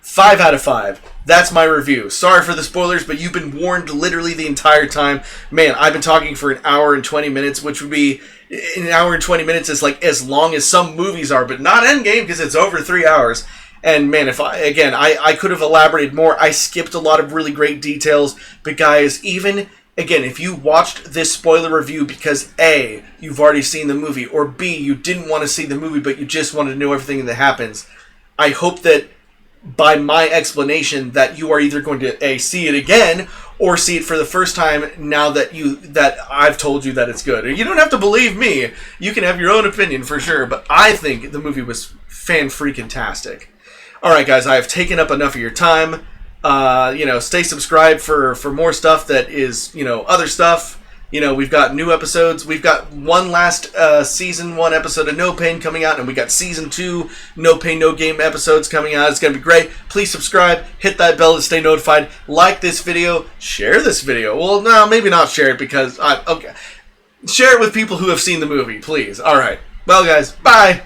5 out of 5. That's my review. Sorry for the spoilers, but you've been warned literally the entire time. Man, I've been talking for an hour and 20 minutes, which would be... An hour and 20 minutes is like as long as some movies are, but not Endgame because it's over 3 hours. And man, I could have elaborated more. I skipped a lot of really great details, but guys, even... Again, if you watched this spoiler review because A, you've already seen the movie, or B, you didn't want to see the movie but you just wanted to know everything that happens, I hope that by my explanation that you are either going to A, see it again, or see it for the first time now that I've told you that it's good. You don't have to believe me. You can have your own opinion for sure, but I think the movie was fan-freaking-tastic. Alright guys, I have taken up enough of your time. Stay subscribed for more stuff that is, other stuff. We've got new episodes. We've got one last season 1 episode of No Pain coming out, and we got season 2 No Pain No Game episodes coming out. It's going to be great. Please subscribe, hit that bell to stay notified, like this video, share this video. Well, no, maybe not share it because share it with people who have seen the movie, please. All right. Well, guys, bye.